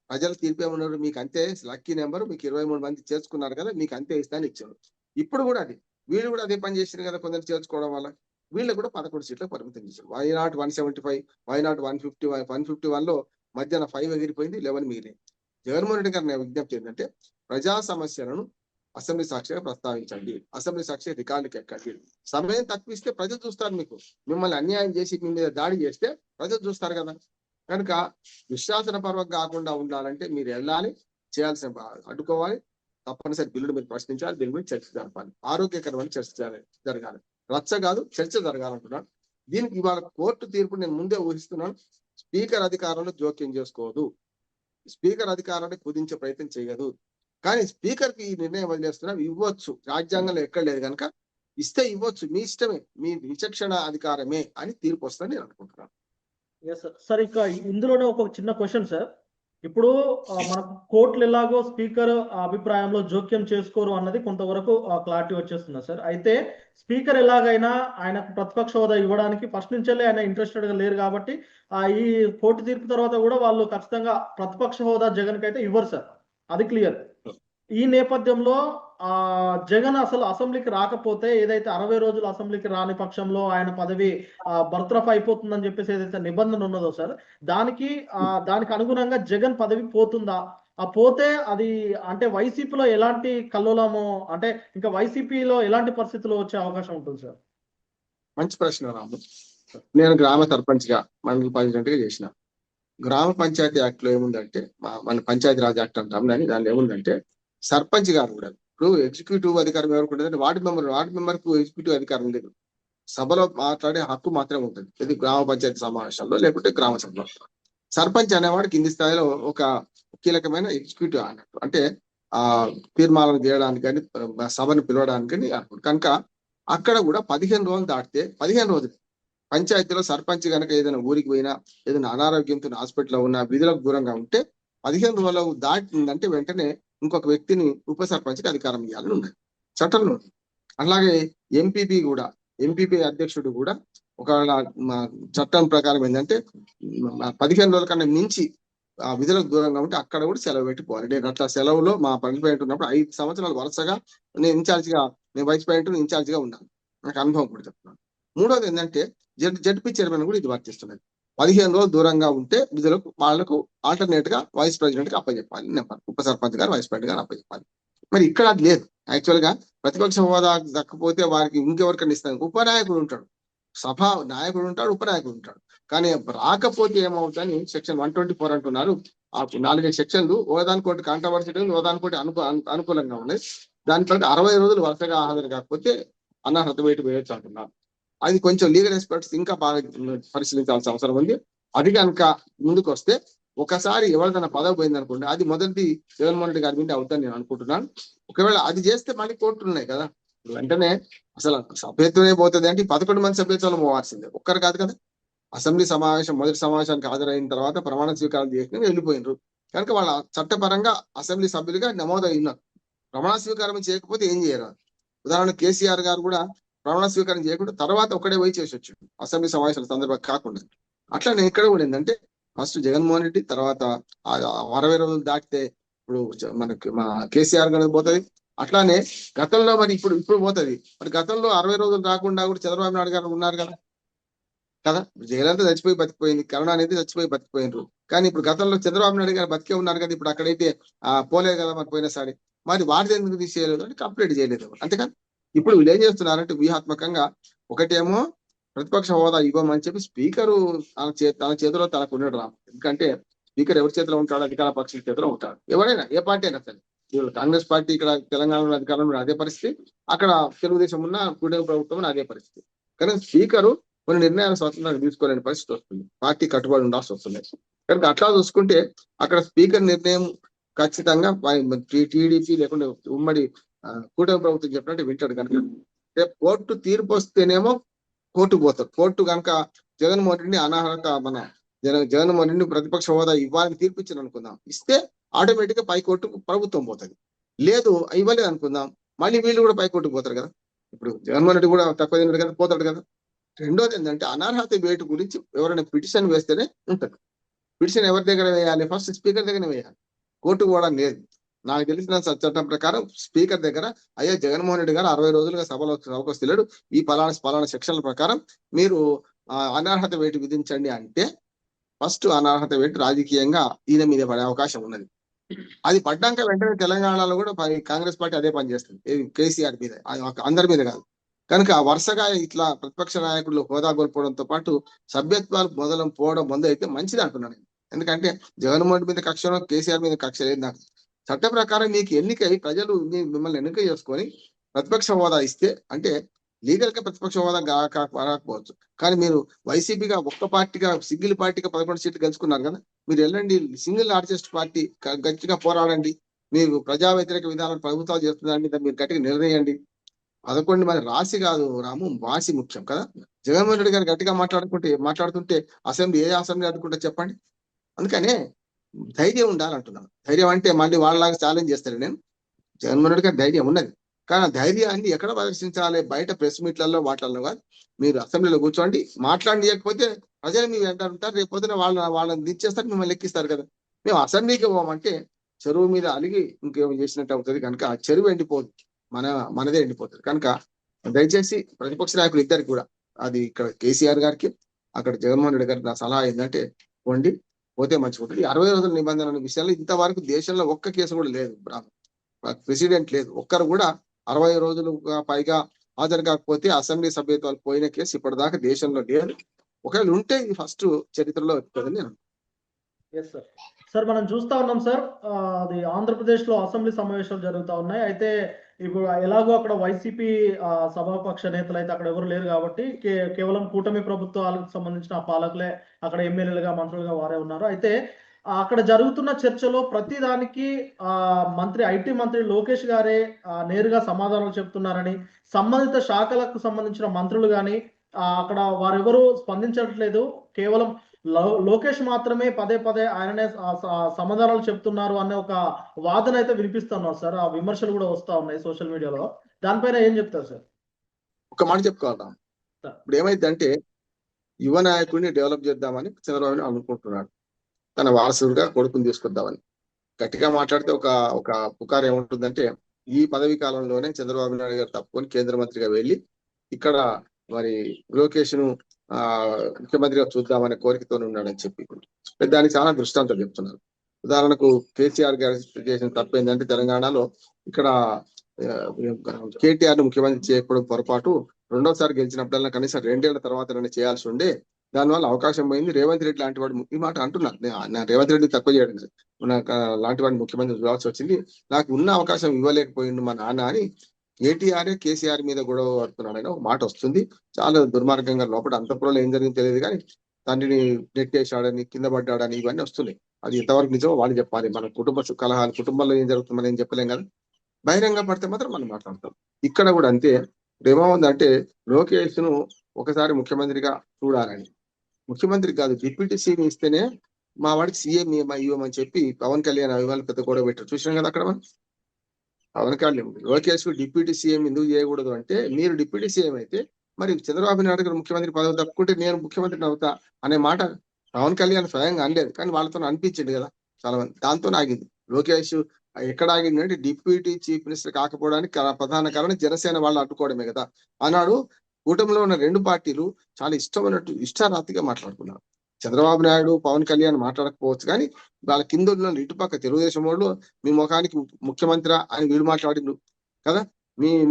ప్రజలు తీర్పు ఏమన్నారు, మీకు అంతే లక్కీ నెంబర్, మీకు 23 మంది చేర్చుకున్నారు కదా, మీకు అంతే ఇస్తాను ఇచ్చారు. ఇప్పుడు కూడా అది, వీళ్ళు కూడా అదే పని చేశారు కదా, కొందరు చేర్చుకోవడం వల్ల వీళ్ళు కూడా 11 సీట్లకు పరిమితం చేశారు. వైనాట్ 175, వైనాట్ 150, 151 లో మధ్యాహ్నం 5 ఎగిరిపోయింది, 11 మిగిలింది. జగన్మోహన్ రెడ్డి గారు విజ్ఞప్తి ఏంటంటే, ప్రజా సమస్యలను అసెంబ్లీ సాక్షిగా ప్రస్తావించండి, అసెంబ్లీ సాక్షి రికార్డుకి ఎక్కండి. సమయం తక్కువిస్తే ప్రజలు చూస్తారు, మిమ్మల్ని అన్యాయం చేసి మీ మీద దాడి చేస్తే ప్రజలు చూస్తారు కదా. కనుక విశ్వాసన పర్వం కాకుండా ఉండాలంటే మీరు వెళ్ళాలి, చేయాల్సిన అడ్డుకోవాలి, తప్పనిసరి బిల్లును మీరు ప్రశ్నించాలి, దీని మీద చర్చ జరపాలి, ఆరోగ్యకరమైన చర్చ జరగాలి, రచ్చ కాదు చర్చ జరగాలంటున్నాను. దీనికి ఇవాళ కోర్టు తీర్పు నేను ముందే ఊహిస్తున్నాను. స్పీకర్ అధికారంలో జోక్యం చేసుకోదు, స్పీకర్ అధికారాన్ని కుదించే ప్రయత్నం చేయదు, కానీ స్పీకర్ కి ఈ నిర్ణయం వదిలేస్తున్నాం, ఇవ్వచ్చు, రాజ్యాంగంలో ఎక్కడ లేదు కనుక ఇస్తే ఇవ్వచ్చు, మీ ఇష్టమే, మీ విచక్షణ అధికారమే అని తీర్పు వస్తుందని నేను అనుకుంటున్నాను. సార్ ఇక ఇందులోనే ఒక చిన్న క్వశ్చన్ సార్. ఇప్పుడు మనకు కోర్టులు ఎలాగో స్పీకర్ అభిప్రాయంలో జోక్యం చేసుకోరు అన్నది కొంతవరకు క్లారిటీ వచ్చేస్తుంది సార్. అయితే స్పీకర్ ఎలాగైనా ఆయనకు ప్రతిపక్ష హోదా ఇవ్వడానికి ఫస్ట్ నుంచే ఆయన ఇంట్రెస్టెడ్ గా లేరు కాబట్టి ఈ కోర్టు తీర్పు తర్వాత కూడా వాళ్ళు ఖచ్చితంగా ప్రతిపక్ష హోదా జగన్ కి అయితే ఇవ్వరు సార్, అది క్లియర్. ఈ నేపథ్యంలో జగన్ అసలు అసెంబ్లీకి రాకపోతే, ఏదైతే 60 రోజులు అసెంబ్లీకి రాని పక్షంలో ఆయన పదవి బర్తరఫ్ అయిపోతుందని చెప్పేసి ఏదైతే నిబంధన ఉన్నదో సార్, దానికి అనుగుణంగా జగన్ పదవి పోతుందా? పోతే అది అంటే వైసీపీలో ఎలాంటి కల్లోలము, అంటే ఇంకా వైసీపీలో ఎలాంటి పరిస్థితులు వచ్చే అవకాశం ఉంటుంది సార్? మంచి ప్రశ్న రాము. నేను గ్రామ సర్పంచ్ గా, మండల ప్రెసిడెంట్ గా చేసిన. గ్రామ పంచాయతీ యాక్ట్ లో ఏముందంటే, మన పంచాయతీ రాజ్ యాక్ట్ అంటాం, కానీ దానిలో ఏముందంటే సర్పంచ్ గారు కూడా, ఇప్పుడు ఎగ్జిక్యూటివ్ అధికారం ఎవరికి ఉంటుంది, వార్డు మెంబర్ కు ఎగ్జిక్యూటివ్ అధికారం లేదు, సభలో మాట్లాడే హక్కు మాత్రమే ఉంటుంది. ఇది గ్రామ పంచాయతీ సమావేశాల్లో లేకుంటే గ్రామ సభలో. సర్పంచ్ అనేవాడు కింది స్థాయిలో ఒక కీలకమైన ఎగ్జిక్యూటివ్ అన్నట్టు, అంటే తీర్మానాలు చేయడానికి కానీ సభను పిలవడానికి కానీ. కనుక అక్కడ కూడా 15 రోజులు దాటితే, 15 రోజులు పంచాయతీలో సర్పంచ్ కనుక ఏదైనా ఊరికి పోయినా, ఏదైనా అనారోగ్యంతో హాస్పిటల్లో ఉన్న విధులకు దూరంగా ఉంటే 15 రోజులు దాటిందంటే వెంటనే ఇంకొక వ్యక్తిని ఉప సర్పంచ్కి అధికారం ఇవ్వాలని ఉంది చట్టంలో. అలాగే ఎంపీపీ అధ్యక్షుడు కూడా ఒకవేళ చట్టం ప్రకారం ఏంటంటే 15 రోజుల కన్నా మించి ఆ విధులకు దూరంగా ఉంటే అక్కడ కూడా సెలవు పెట్టిపోవాలి. నేను అట్లా సెలవులో మా పని పాయింట్ ఉన్నప్పుడు 5 సంవత్సరాలు వరుసగా నేను వైస్ ప్రెసిడెంట్ ఇన్ఛార్జ్ గా ఉన్నాను, నాకు అనుభవం కూడా చెప్తున్నాను. మూడోది ఏంటంటే జడ్పీ చైర్మన్ కూడా ఇది వర్తిస్తున్నది. 15 రోజులు దూరంగా ఉంటే విధులకు వాళ్లకు ఆల్టర్నేట్ గా వైస్ ప్రెసిడెంట్ గా అప్పచెప్పాలి, ఉప సర్పంచ్ గారు వైస్ ప్రెసిడెంట్ గారు అప్పచెప్పాలి. మరి ఇక్కడ అది లేదు. యాక్చువల్ గా ప్రతిపక్ష హోదా దక్కపోతే వారికి ఇంకెవరికైనా ఇస్తాను, ఉపనాయకుడు ఉంటాడు, సభా నాయకుడు ఉంటాడు, ఉపనాయకుడు ఉంటాడు. కానీ రాకపోతే ఏమవుతుందని సెక్షన్ 124 అంటున్నారు. ఆ 4 సెక్షన్లు ఓదానికోటి కాంట్రవర్సీ, ఓదానికోటి అనుకూలంగా ఉన్నాయి. దాని ప్రకారం 60 రోజులు వరుసగా హాజరు కాకపోతే అనర్హత వేటు వేయొచ్చు అంటున్నారు. అది కొంచెం లీగల్ ఎక్స్పర్ట్స్ ఇంకా బాగా పరిశీలించాల్సిన అవసరం ఉంది. అది కనుక ముందుకు వస్తే, ఒకసారి ఎవరిదైనా పదవి పోయింది అనుకోండి, అది మొదటి జగన్మోహన్ రెడ్డి గారి మీద అవుతుందని నేను అనుకుంటున్నాను. ఒకవేళ అది చేస్తే మళ్ళీ కోర్టులు ఉన్నాయి కదా, వెంటనే అసలు సభ్యత్వమే పోతుంది అంటే 11 మంది సభ్యత్వాలు పోవాల్సిందే, ఒక్కరు కాదు కదా. అసెంబ్లీ సమావేశం మొదటి సమావేశానికి హాజరైన తర్వాత ప్రమాణ స్వీకారం చేసిన వెళ్ళిపోయినారు కనుక వాళ్ళ చట్టపరంగా అసెంబ్లీ సభ్యులుగా నమోదైనారు. ప్రమాణ స్వీకారం చేయకపోతే ఏం చేయరు. ఉదాహరణ కేసీఆర్ గారు కూడా ప్రమాణ స్వీకారం చేయకుండా తర్వాత ఒక్కడే పోయి చేసి వచ్చాడు అసెంబ్లీ సమావేశాల సందర్భంగా కాకుండా. అట్లానే ఇక్కడ కూడా ఏంటంటే ఫస్ట్ జగన్మోహన్ రెడ్డి, తర్వాత 60 రోజులు దాటితే ఇప్పుడు మనకి మా కేసీఆర్ గారికి పోతుంది. అట్లానే గతంలో మరి ఇప్పుడు పోతుంది. మరి గతంలో 60 రోజులు రాకుండా కూడా చంద్రబాబు నాయుడు గారు ఉన్నారు కదా. జయలలిత చచ్చిపోయి బతికిపోయింది, కరుణ అనేది చచ్చిపోయి బతికిపోయినారు. కానీ ఇప్పుడు గతంలో చంద్రబాబు నాయుడు గారు బతికే ఉన్నారు కదా. ఇప్పుడు అక్కడైతే పోలేదు కదా మరి పోయినసారి. మరి వాటిది ఎందుకు తీసేయలేదు అంటే కంప్లీట్ చేయలేదు. అంతేకాదు ఇప్పుడు వీళ్ళు ఏం చేస్తున్నారంటే వ్యూహాత్మకంగా ఒకటేమో ప్రతిపక్ష హోదా ఇవ్వమని చెప్పి స్పీకరు తన చేతిలో తనకు ఉండడు రా. ఎందుకంటే స్పీకర్ ఎవరి చేతిలో ఉంటాడు? అధికార పక్షం చేతిలో ఉంటాడు. ఎవరైనా ఏ పార్టీ అయినా సరే. కాంగ్రెస్ పార్టీ ఇక్కడ తెలంగాణలో అధికారంలో అదే పరిస్థితి, అక్కడ తెలుగుదేశం ఉన్న కూటమి ప్రభుత్వం అదే పరిస్థితి. కానీ స్పీకరు కొన్ని నిర్ణయాలు స్వతంత్రంగా తీసుకోలేని పరిస్థితి వస్తుంది, పార్టీ కట్టుబడి ఉండాల్సి వస్తుంది. కనుక అట్లా చూసుకుంటే అక్కడ స్పీకర్ నిర్ణయం ఖచ్చితంగా టీడీపీ లేకుండా ఉమ్మడి కూటమి ప్రభుత్వం చెప్పినట్టు వింటాడు. కనుక రేపు కోర్టు తీర్పు వస్తేనేమో కోర్టుకు పోతారు. కోర్టు కనుక జగన్మోహన్ రెడ్డిని అనర్హత జగన్మోహన్ రెడ్డిని ప్రతిపక్ష హోదా ఇవ్వాలని తీర్పు ఇచ్చింది అనుకుందాం, ఇస్తే ఆటోమేటిక్ గా పై కోర్టుకు ప్రభుత్వం పోతుంది. లేదు ఇవ్వలేదు అనుకుందాం, మళ్ళీ వీళ్ళు కూడా పై కోర్టుకు పోతారు కదా. ఇప్పుడు జగన్మోహన్ రెడ్డి కూడా తక్కువ తిన్నాడు కదా, పోతాడు కదా. రెండోది ఏంటంటే అనర్హత వేటు గురించి ఎవరైనా పిటిషన్ వేస్తేనే ఉంటుంది. పిటిషన్ ఎవరి దగ్గర వేయాలి? ఫస్ట్ స్పీకర్ దగ్గర వేయాలి, కోర్టుకు కూడా లేదు. నాకు తెలిసిన చట్టం ప్రకారం స్పీకర్ దగ్గర అయ్యా జగన్మోహన్ రెడ్డి గారు 60 రోజులుగా సభకు వస్తలేడు, ఈ పలానా సెక్షన్ల ప్రకారం మీరు అనర్హత వేటు విధించండి అంటే ఫస్ట్ అనర్హత వేటు రాజకీయంగా ఈయన మీద పడే అవకాశం ఉన్నది. అది పడ్డాక వెంటనే తెలంగాణలో కూడా కాంగ్రెస్ పార్టీ అదే పని చేస్తుంది, కేసీఆర్ మీద, అందరి మీద కాదు. కనుక వరుసగా ఇట్లా ప్రతిపక్ష నాయకులు హోదా కోల్పోవడంతో పాటు సభ్యత్వాలు పోవడం బంద్ అయితే మంచిది అంటున్నాను. ఎందుకంటే జగన్మోహన్ రెడ్డి మీద కక్షలో, కేసీఆర్ మీద కక్ష లేదు. నాకు చట్ట ప్రకారం మీకు ఎన్నికై ప్రజలు మిమ్మల్ని ఎన్నిక చేసుకొని ప్రతిపక్ష హోదా ఇస్తే అంటే లీగల్ గా ప్రతిపక్ష హోదా రాకపోవచ్చు, కానీ మీరు వైసీపీగా ఒక్క పార్టీగా సింగిల్ పార్టీగా 11 సీట్లు గెలుచుకున్నారు కదా. మీరు వెళ్ళండి, సింగిల్ లార్జెస్ట్ పార్టీ, గట్టిగా పోరాడండి. మీరు ప్రజా వ్యతిరేక విధానాలు ప్రభుత్వాలు చేస్తున్నారని మీరు గట్టిగా నిర్ణయండి. 11 మంది రాసి కాదు రాము, వాసి ముఖ్యం కదా. జగన్మోహన్ రెడ్డి గారు గట్టిగా మాట్లాడుతుంటే ఏ అసెంబ్లీ అడ్డుకుంటే చెప్పండి. అందుకనే ధైర్యం ఉండాలంటున్నాను. ధైర్యం అంటే మళ్ళీ వాళ్ళలాగా ఛాలెంజ్ చేస్తాను నేను. జగన్మోహన్ రెడ్డి గారి ధైర్యం ఉన్నది, కానీ ధైర్యాన్ని ఎక్కడ ప్రదర్శించాలి? బయట ప్రెస్ మీట్లలో వాటిల్లో కాదు. మీరు అసెంబ్లీలో కూర్చోండి, మాట్లాడకపోతే ప్రజలు మీ వెంట ఉంటారు. రేపు పొద్దున వాళ్ళని దించేస్తారు, మిమ్మల్ని లెక్కిస్తారు కదా. మేము అసెంబ్లీకి పోమంటే చెరువు మీద అలిగి ఇంకేమో చేసినట్టు అవుతుంది. కనుక ఆ చెరువు ఎండిపోదు, మనదే ఎండిపోతుంది. కనుక దయచేసి ప్రతిపక్ష నాయకులు ఇద్దరికి కూడా, అది ఇక్కడ కేసీఆర్ గారికి, అక్కడ జగన్మోహన్ రెడ్డి గారికి నా సలహా ఏంటంటే పోండి, పోతే మంచిగా ఉంటుంది. 60 రోజుల నిబంధనల విషయంలో ఇంతవరకు దేశంలో ఒక్క కేసు కూడా లేదు, ప్రెసిడెంట్ లేదు, ఒక్కరు కూడా 60 రోజులుగా పైగా హాజరు కాకపోతే అసెంబ్లీ సభ్యత్వాలు పోయిన కేసు ఇప్పటిదాకా దేశంలో లేదు. ఒకవేళ ఉంటే ఇది ఫస్ట్ చరిత్రలో వస్తుందని నేను. సార్ మనం చూస్తా ఉన్నాం సార్, అది ఆంధ్రప్రదేశ్ లో అసెంబ్లీ సమావేశాలు జరుగుతూ ఉన్నాయి. అయితే ఇప్పుడు ఎలాగో అక్కడ వైసీపీ సభాపక్ష నేతలు అయితే అక్కడ ఎవరు లేరు కాబట్టి కేవలం కూటమి ప్రభుత్వాలకు సంబంధించిన పాలకులే అక్కడ ఎమ్మెల్యేలుగా, మంత్రులుగా వారే ఉన్నారు. అయితే అక్కడ జరుగుతున్న చర్చలో ప్రతి దానికి ఐటీ మంత్రి లోకేష్ గారే నేరుగా సమాధానాలు చెప్తున్నారని, సంబంధిత శాఖలకు సంబంధించిన మంత్రులు కానీ అక్కడ వారెవరూ స్పందించట్లేదు. కేవలం లోకేష్ మాత్రమే పదే ఆయననే సమాధానాలు చెప్తున్నారు అనే ఒక వాదన అయితే వినిపిస్తున్నారు సార్. ఆ విమర్శలు కూడా వస్తా ఉన్నాయి సోషల్ మీడియాలో. దానిపైన ఏం చెప్తారు సార్? ఒక మాట చెప్పుకోవాలా, ఇప్పుడు ఏమైందంటే యువ నాయకుడిని డెవలప్ చేద్దామని చంద్రబాబు అనుకుంటున్నాడు, తన వారసుడిగా కొడుకుని తీసుకొద్దామని. గట్టిగా మాట్లాడితే ఒక పుకారు ఏముంటుందంటే ఈ పదవి కాలంలోనే చంద్రబాబు నాయుడు గారు తప్పుకొని కేంద్ర మంత్రిగా వెళ్ళి ఇక్కడ మరి లోకేష్ ను ముఖ్యమంత్రిగా చూద్దామనే కోరికతో ఉన్నాడని చెప్పి దానికి చాలా దృష్టాంతం చెప్తున్నారు. ఉదాహరణకు కేసీఆర్ గారు చేసిన తప్పు ఏంటంటే తెలంగాణలో ఇక్కడ కేటీఆర్ ను ముఖ్యమంత్రి చేయకపోవడం పొరపాటు. రెండోసారి గెలిచినప్పుడల్లా కనీసం 2 ఏళ్ల తర్వాత చేయాల్సి ఉండే, దానివల్ల అవకాశం పోయింది. రేవంత్ రెడ్డి లాంటి వాడు ఈ మాట అంటున్నాను, రేవంత్ రెడ్డి తక్కువ చేయడం, లాంటి వాడిని ముఖ్యమంత్రి చూడాల్సి వచ్చింది, నాకు ఉన్న అవకాశం ఇవ్వలేకపోయింది మా నాన్న అని కేటీఆర్ కేసీఆర్ మీద గొడవ పడుతున్నాడని ఒక మాట వస్తుంది. చాలా దుర్మార్గంగా లోపల అంతఃపురంలో ఏం జరిగింది తెలియదు, కానీ తండ్రిని నెట్టేశాడని, కింద పడ్డాడని ఇవన్నీ వస్తున్నాయి. అది ఎంతవరకు నిజమో వాళ్ళు చెప్పాలి. మన కుటుంబ కలహాలు, కుటుంబంలో ఏం జరుగుతుంది మనం ఏం చెప్పలేం కదా. బహిరంగ పడితే మాత్రం మనం మాట్లాడతాం. ఇక్కడ కూడా అంతే. ఏమవుందంటే లోకేష్ ను ఒకసారి ముఖ్యమంత్రిగా చూడాలని, ముఖ్యమంత్రి కాదు డిప్యూటీ సీఎం ఇస్తేనే మా వాడికి సీఎం ఇవ్వమని చెప్పి పవన్ కళ్యాణ్ అభిమానులు పెద్ద కూడా పెట్టారు. చూసినాం కదా అక్కడ మనం. పవన్ కళ్యాణ్ లోకేష్ డిప్యూటీ సీఎం ఎందుకు చేయకూడదు అంటే, మీరు డిప్యూటీ సీఎం అయితే మరి చంద్రబాబు నాయుడు గారు ముఖ్యమంత్రి పదవి తప్పుకుంటే నేను ముఖ్యమంత్రిని అవుతా అనే మాట పవన్ కళ్యాణ్ స్వయంగా అనలేదు, కానీ వాళ్ళతో అనిపించింది కదా చాలా మంది. దాంతో ఆగింది. లోకేష్ ఎక్కడ ఆగింది అంటే డిప్యూటీ చీఫ్ మినిస్టర్ కాకపోవడానికి ప్రధాన కారణం జనసేన వాళ్ళు అడ్డుకోవడమే కదా. ఆనాడు కూటమిలో ఉన్న రెండు పార్టీలు చాలా ఇష్టమైనట్టు ఇష్టారాతిగా మాట్లాడుకున్నారు. చంద్రబాబు నాయుడు పవన్ కళ్యాణ్ మాట్లాడకపోవచ్చు, కానీ వాళ్ళ కింద ఉన్న ఇటుపక్క తెలుగుదేశం వాళ్ళు మీ ముఖానికి ముఖ్యమంత్రి అని వీడు మాట్లాడిండు కదా,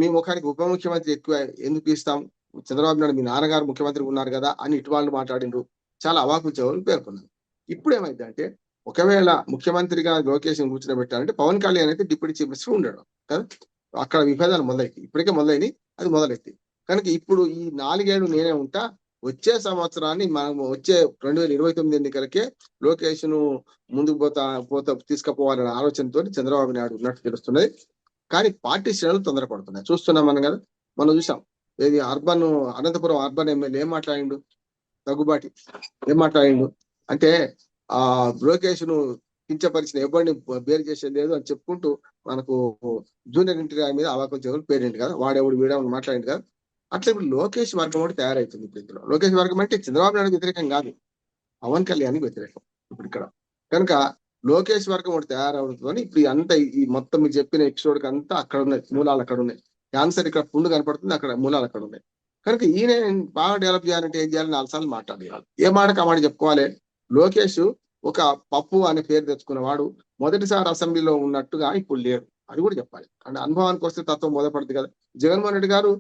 మీ ముఖానికి ఉప ముఖ్యమంత్రి ఎక్కువ ఎందుకు ఇస్తాం, చంద్రబాబు నాయుడు మీ నాన్నగారు ముఖ్యమంత్రి ఉన్నారు కదా అని ఇటు వాళ్ళు మాట్లాడిండ్రు. చాలా అవాకు చెవులు పేర్కొన్నారు. ఇప్పుడు ఏమైంది అంటే, ఒకవేళ ముఖ్యమంత్రిగా లోకేష్ కూర్చోబెట్టాలంటే పవన్ కళ్యాణ్ అయితే డిప్యూటీ చీఫ్ మినిస్టర్ ఉండడు కదా. అక్కడ విభేదాలు మొదలైతాయి, ఇప్పటికే మొదలైనవి, అది మొదలైతాయి. కనుక ఇప్పుడు ఈ 4 ఏళ్ళు నేనే ఉంటా, వచ్చే సంవత్సరాన్ని మనం వచ్చే 2029 ఎన్నికలకే లోకేష్ ను ముందుకు పోతా తీసుకుపోవాలనే ఆలోచనతో చంద్రబాబు నాయుడు ఉన్నట్టు తెలుస్తున్నది. కానీ పార్టీ శ్రేణులు తొందరపడుతున్నాయి. చూస్తున్నాం మనం కదా, మనం చూసాం ఏది అనంతపురం అర్బన్ ఎమ్మెల్యే ఏం మాట్లాడిండు, దగ్గుబాటి ఏం మాట్లాడిండు అంటే లోకేష్ ను కించపరిచిన ఎవరిని బేరు చేసేది లేదు అని చెప్పుకుంటూ మనకు జూనియర్ ఎన్టీఆర్ మీద అవాకం చెవులు పేరిండు కదా, వాడెవడు వీడేమని మాట్లాడిండు కదా. అట్లా ఇప్పుడు లోకేష్ వర్గం కూడా తయారైతుంది. ఇప్పుడు ఇందులో లోకేష్ వర్గం అంటే చంద్రబాబు నాయుడు వ్యతిరేకం కాదు, పవన్ కళ్యాణ్ వ్యతిరేకం ఇప్పుడు ఇక్కడ. కనుక లోకేష్ వర్గం ఒకటి తయారవుతుందని ఇప్పుడు అంతా ఈ మొత్తం మీరు చెప్పిన ఎపిసోడ్ అంతా అక్కడ ఉన్నాయి, మూలాలు అక్కడ ఉన్నాయి. క్యాన్సర్ ఇక్కడ పుండు కనపడుతుంది, అక్కడ మూలాలు అక్కడ ఉన్నాయి. కనుక ఈయన బాగా డెవలప్ చేయాలంటే ఏం చేయాలని 4 సార్లు మాట్లాడాలి. ఏ మాటకు ఆ మాట చెప్పుకోవాలి. లోకేష్ ఒక పప్పు అనే పేరు తెచ్చుకున్నవాడు మొదటిసారి అసెంబ్లీలో ఉన్నట్టుగా ఇప్పుడు లేడు, అది కూడా చెప్పాలి. అంటే అనుభవానికి వస్తే తత్వం బోధపడుతుంది కదా. జగన్మోహన్ రెడ్డి గారు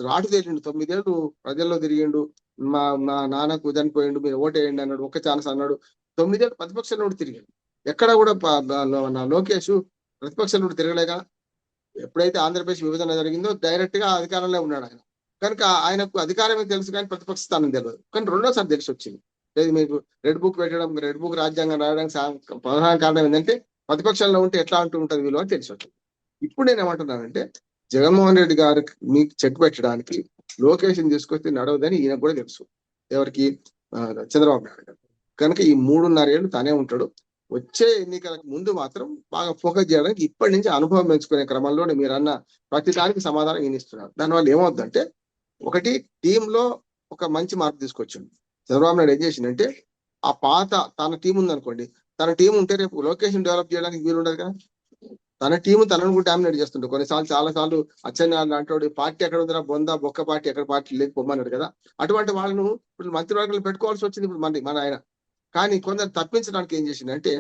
రాటు తేలిండు, 9 ఏళ్ళు ప్రజల్లో తిరిగిండు, మా నాన్నకు చనిపోయిండు, మీరు ఓటేయండి అన్నాడు, ఒక్క ఛాన్స్ అన్నాడు. 9 ఏళ్ళు ప్రతిపక్షంలో కూడా తిరిగాడు. ఎక్కడ కూడా లోకేష్ ప్రతిపక్షంలో కూడా తిరగలేక. ఎప్పుడైతే ఆంధ్రప్రదేశ్ విభజన జరిగిందో డైరెక్ట్ గా అధికారంలో ఉన్నాడు ఆయన. కనుక ఆయనకు అధికారమే తెలుసు కానీ ప్రతిపక్ష స్థానం తెలియదు. కానీ రెండోసారి తెలిసి వచ్చింది. లేదు మీకు రెడ్ బుక్ పెట్టడం, రెడ్ బుక్ రాజ్యాంగం రాయడానికి ప్రధాన కారణం ఏంటంటే ప్రతిపక్షంలో ఉంటే ఎట్లా అంటూ ఉంటుంది వీళ్ళు అని తెలిసి వచ్చింది. ఇప్పుడు నేను ఏమంటున్నానంటే, జగన్మోహన్ రెడ్డి గారికి మీకు చెక్ పెట్టడానికి లోకేష్ తీసుకొస్తే నడవదని ఈయనకు కూడా తెలుసు, ఎవరికి, చంద్రబాబు నాయుడు గారు. కనుక ఈ 3.5 ఏళ్ళు తానే ఉంటాడు. వచ్చే ఎన్నికలకు ముందు మాత్రం బాగా ఫోకస్ చేయడానికి ఇప్పటి నుంచి అనుభవం పెంచుకునే క్రమంలోనే మీరు అన్న ప్రతి దానికి సమాధానం ఈయన ఇస్తున్నారు. దానివల్ల ఏమవుతుందంటే, ఒకటి టీంలో ఒక మంచి మార్పు తీసుకొచ్చింది. చంద్రబాబు నాయుడు ఏం చేసిందంటే, ఆ పాత తన టీం ఉందనుకోండి, తన టీం ఉంటే రేపు లొకేషన్ డెవలప్ చేయడానికి వీలు ఉండదు కదా. తన టీము తనను కూడా డామినేట్ చేస్తుంటారు. కొన్నిసార్లు చాలా సార్లు అచ్చెన్నాయుడు అంటాడు, పార్టీ ఎక్కడ ఉందిరా బొందా బొక్క పార్టీ, ఎక్కడ పార్టీ లేదు పొమ్మన్నాడు కదా. అటువంటి వాళ్ళను ఇప్పుడు మంత్రివర్గంలో పెట్టుకోవాల్సి వచ్చింది ఇప్పుడు మన ఆయన. కానీ కొందరు తప్పించడానికి ఏం చేసిందంటే,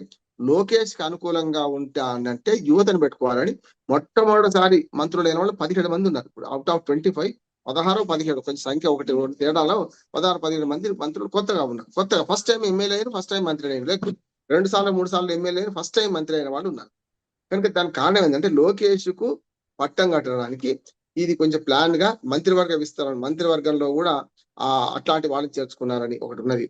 లోకేష్ కి అనుకూలంగా ఉంటానంటే యువతను పెట్టుకోవాలని మొట్టమొదటిసారి మంత్రులు అయిన వాళ్ళు 17 మంది ఉన్నారు. ఇప్పుడు అవుట్ ఆఫ్ 25 16 17 కొంచెం సంఖ్య ఒకటి తేడాలో 16-17 మంది మంత్రులు కొత్తగా ఉన్నారు. కొత్తగా ఫస్ట్ టైం ఎమ్మెల్యే అయిన, ఫస్ట్ టైం మంత్రి అయిన, లేకపోతే 2 సార్లు 3 సార్లు ఎమ్మెల్యే అయిన, ఫస్ట్ టైం మంత్రి అయిన వాళ్ళు ఉన్నారు. కనుక దానికి కారణం ఏంటంటే, లోకేష్ కు పట్టం కట్టడానికి ఇది కొంచెం ప్లాన్ గా మంత్రివర్గ విస్తరణ, మంత్రివర్గంలో కూడా అట్లాంటి వాళ్ళని చేర్చుకున్నారని ఒకటి ఉన్నది.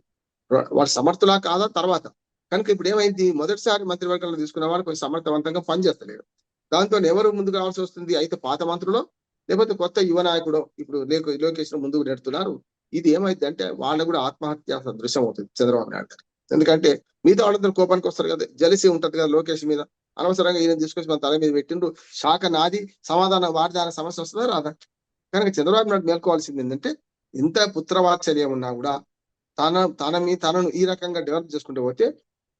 వాళ్ళు సమర్థులా కాదా తర్వాత. కనుక ఇప్పుడు ఏమైంది, మొదటిసారి మంత్రివర్గంలో తీసుకున్న వాళ్ళు కొంచెం సమర్థవంతంగా పనిచేస్తలేరు. దాంతో ఎవరు ముందుకు రావాల్సి వస్తుంది, అయితే పాత మంత్రులు లేకపోతే కొత్త యువ నాయకుడు ఇప్పుడు లోకేష్ ముందుకు నెడుతున్నారు. ఇది ఏమైంది అంటే వాళ్ళకు కూడా ఆత్మహత్య దృశ్యం అవుతుంది చంద్రబాబు నాయుడు గారు. ఎందుకంటే మిగతా వాళ్ళందరూ కోపానికి వస్తారు కదా, జలసి ఉంటది కదా లోకేష్ మీద. అనవసరంగా ఈయన తీసుకొచ్చి మన తల మీద పెట్టిండ్రు, శాఖ నాది, సమాధానం వారిదాన సమస్య వస్తుందా రాదా. కనుక చంద్రబాబు నాయుడు మేల్కోవాల్సింది ఏంటంటే, ఇంత పుత్రవాత్సల్యం ఉన్నా కూడా తనను ఈ రకంగా డెవలప్ చేసుకుంటూ పోతే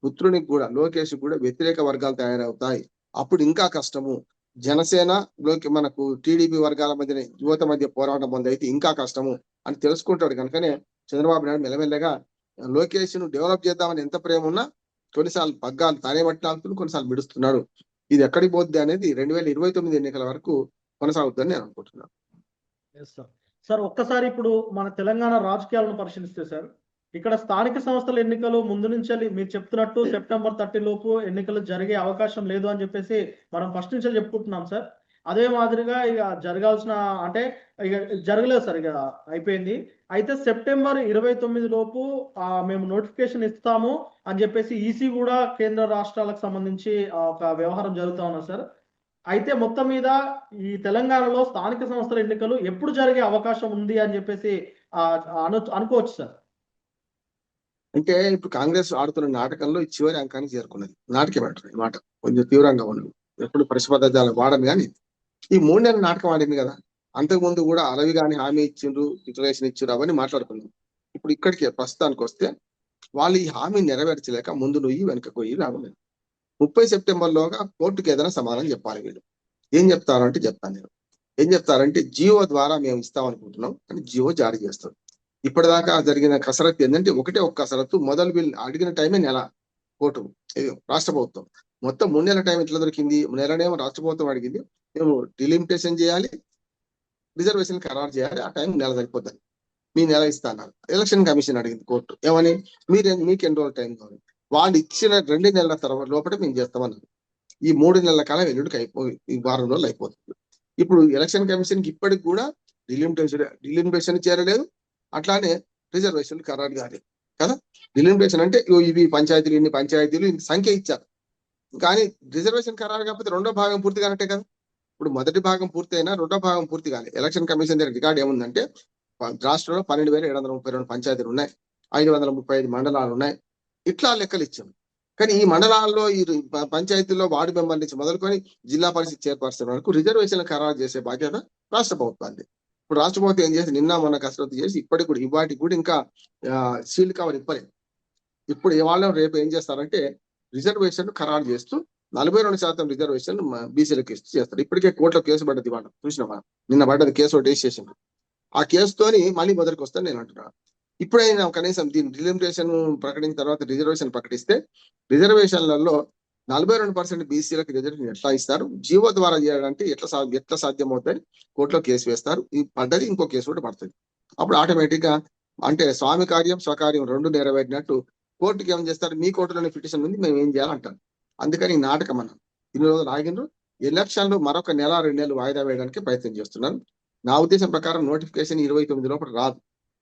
పుత్రునికి కూడా లోకేష్ కూడా వ్యతిరేక వర్గాలు తయారవుతాయి. అప్పుడు ఇంకా కష్టము. జనసేన మనకు టీడీపీ వర్గాల మధ్య, యువత మధ్య పోరాటం పొందైతే ఇంకా కష్టము అని తెలుసుకుంటాడు. కనుకనే చంద్రబాబు నాయుడు మెల్లమెల్లగా లోకేష్ ను డెవలప్ చేద్దామని ఎంత ప్రేమ ఉన్నా కొన్నిసార్లు పగ్గాలు తానే పట్టినాడుతున్నాడు, కొన్నిసార్లు విడుస్తున్నాడు. ఇది ఎక్కడికి పోద్ది అనేది 2029 ఎన్నికల వరకు కొనసాగుతుందని నేను అనుకుంటున్నాను. సార్ ఒక్కసారి ఇప్పుడు మన తెలంగాణ రాజకీయాలను పరిశీలిస్తే సార్, ఇక్కడ స్థానిక సంస్థల ఎన్నికలు ముందు నుంచి మీరు చెప్తున్నట్టు సెప్టెంబర్ 30 లోపు ఎన్నికలు జరిగే అవకాశం లేదు అని చెప్పేసి మనం ఫస్ట్ నుంచి చెప్పుకుంటున్నాం సార్. అదే మాదిరిగా ఇక జరగాల్సిన అంటే ఇక జరగలేదు సార్, ఇక అయిపోయింది. అయితే సెప్టెంబర్ 29 లోపు మేము నోటిఫికేషన్ ఇస్తాము అని చెప్పేసి ఈసీ కూడా కేంద్ర రాష్ట్రాలకు సంబంధించి ఒక వ్యవహారం జరుగుతా ఉన్నా సార్. అయితే మొత్తం మీద ఈ తెలంగాణలో స్థానిక సంస్థల ఎన్నికలు ఎప్పుడు జరిగే అవకాశం ఉంది అని చెప్పేసి అనుకోవచ్చు సార్. అంటే ఇప్పుడు కాంగ్రెస్ ఆడుతున్న నాటకంలో చివరి అంకానికి చేరుకున్నది. నాటకం అంటారు ఈ మాట, కొంచెం తీవ్రంగా ఉన్నది. ఎప్పుడు పరిశుభ్రతలు వాడను కానీ ఈ 3 నెలల నాటకం ఆడింది కదా. అంతకుముందు కూడా అరవి గాని హామీ ఇచ్చిండ్రు, డిక్లరేషన్ ఇచ్చిండ్రు, అవన్నీ మాట్లాడుకున్నాం. ఇప్పుడు ఇక్కడికి ప్రస్తుతానికి వస్తే వాళ్ళు ఈ హామీ నెరవేర్చలేక ముందు నుయ్యి వెనక కొయ్యి రావలేదు. 30 సెప్టెంబర్లోగా కోర్టుకి ఏదైనా సమాధానం చెప్పాలి. వీళ్ళు ఏం చెప్తారంటే చెప్తాను నేను. ఏం చెప్తారంటే జియో ద్వారా మేము ఇస్తాం అనుకుంటున్నాం అని జియో జారీ చేస్తారు. ఇప్పటిదాకా జరిగిన కసరత్తు ఏంటంటే ఒకటే ఒక కసరత్తు. మొదలు వీళ్ళు అడిగిన టైమే నెల కోర్టు రాష్ట్ర ప్రభుత్వం. మొత్తం 3 నెలల టైం ఎట్లా దొరికింది? నెలనేమో రాష్ట్ర ప్రభుత్వం అడిగింది, మేము డిలిమిటేషన్ చేయాలి, రిజర్వేషన్ ఖరారు చేయాలి, ఆ టైం నెల సరిపోతుంది, మీ నెల ఇస్తాన్నారు. ఎలక్షన్ కమిషన్ అడిగింది కోర్టు ఏమని, మీకు ఎన్ని రోజులు టైం కావాలి? వాళ్ళు ఇచ్చిన 2 నెలల తర్వాత లోపల మేము చేస్తామన్నారు. ఈ 3 నెలల కాలం ఎల్లుడికి ఈ వారం రోజులు అయిపోతుంది. ఇప్పుడు ఎలక్షన్ కమిషన్ కి ఇప్పటికి కూడా డిలిమిటేషన్ చేరలేదు, అట్లానే రిజర్వేషన్ ఖరారు కాలేదు కదా. డిలిమిటేషన్ అంటే ఇవి పంచాయతీలు, ఇన్ని పంచాయతీలు, ఇంత సంఖ్య ఇచ్చారు, కానీ రిజర్వేషన్ ఖరారు కాకపోతే రెండో భాగం పూర్తి కానట్టే కదా. ఇప్పుడు మొదటి భాగం పూర్తి అయినా రెండో భాగం పూర్తి కాలే. ఎలక్షన్ కమిషన్ దగ్గర రికార్డు ఏముందంటే రాష్ట్రంలో 12,732 పంచాయతీలు ఉన్నాయి, 535 మండలాలు ఉన్నాయి, ఇట్లా లెక్కలు ఇచ్చాం. కానీ ఈ మండలాల్లో ఈ పంచాయతీల్లో వార్డు మెంబర్ నుంచి మొదలుకొని జిల్లా పరిషత్ చైర్పర్సన్ వరకు రిజర్వేషన్ ఖరారు చేసే బాధ్యత రాష్ట్ర ప్రభుత్వాన్ని. ఇప్పుడు రాష్ట్ర ప్రభుత్వం ఏం చేసి నిన్న మొన్న కసరత్తు చేసి ఇప్పటికి కూడా ఇవాటికి కూడా ఇంకా సీల్ కవర్ ఇవ్వలేదు. ఇప్పుడు ఇవాళ రేపు ఏం చేస్తారంటే రిజర్వేషన్ ఖరారు చేస్తూ 42% రిజర్వేషన్ బీసీలకు ఇస్తూ చేస్తారు. ఇప్పటికే కోర్టులో కేసు పడ్డది, ఇవాళ చూసినామా, నిన్న పడ్డది కేసు ఒకటి వేసేసింది. ఆ కేసుతోని మళ్ళీ మొదటికి వస్తాను నేను అంటున్నాను. ఇప్పుడైనా కనీసం దీని డిలిమిటేషన్ ప్రకటించిన తర్వాత రిజర్వేషన్ ప్రకటిస్తే రిజర్వేషన్లలో 42% బీసీలకు రిజర్వేషన్ ఎట్లా ఇస్తారు, జీవో ద్వారా చేయడానికి ఎట్లా సాధ్యం అవుతుంది, కోర్టులో కేసు వేస్తారు. ఈ పడ్డది ఇంకో కేసు కూడా పడుతుంది. అప్పుడు ఆటోమేటిక్ గా అంటే స్వామి కార్యం స్వకార్యం రెండు నెరవేరినట్టు కోర్టుకి ఏం చేస్తారు, మీ కోర్టులోనే పిటిషన్ ఉంది, మేము ఏం చేయాలంటారు. అందుకని ఈ నాటకం అన్న ఇన్ని రోజులు ఆగినారు. ఎలక్షన్లు మరొక నెల 2 నెలలు వాయిదా వేయడానికి ప్రయత్నం చేస్తున్నారు. నా ఉద్దేశం ప్రకారం నోటిఫికేషన్ 29 లోపల రాదు.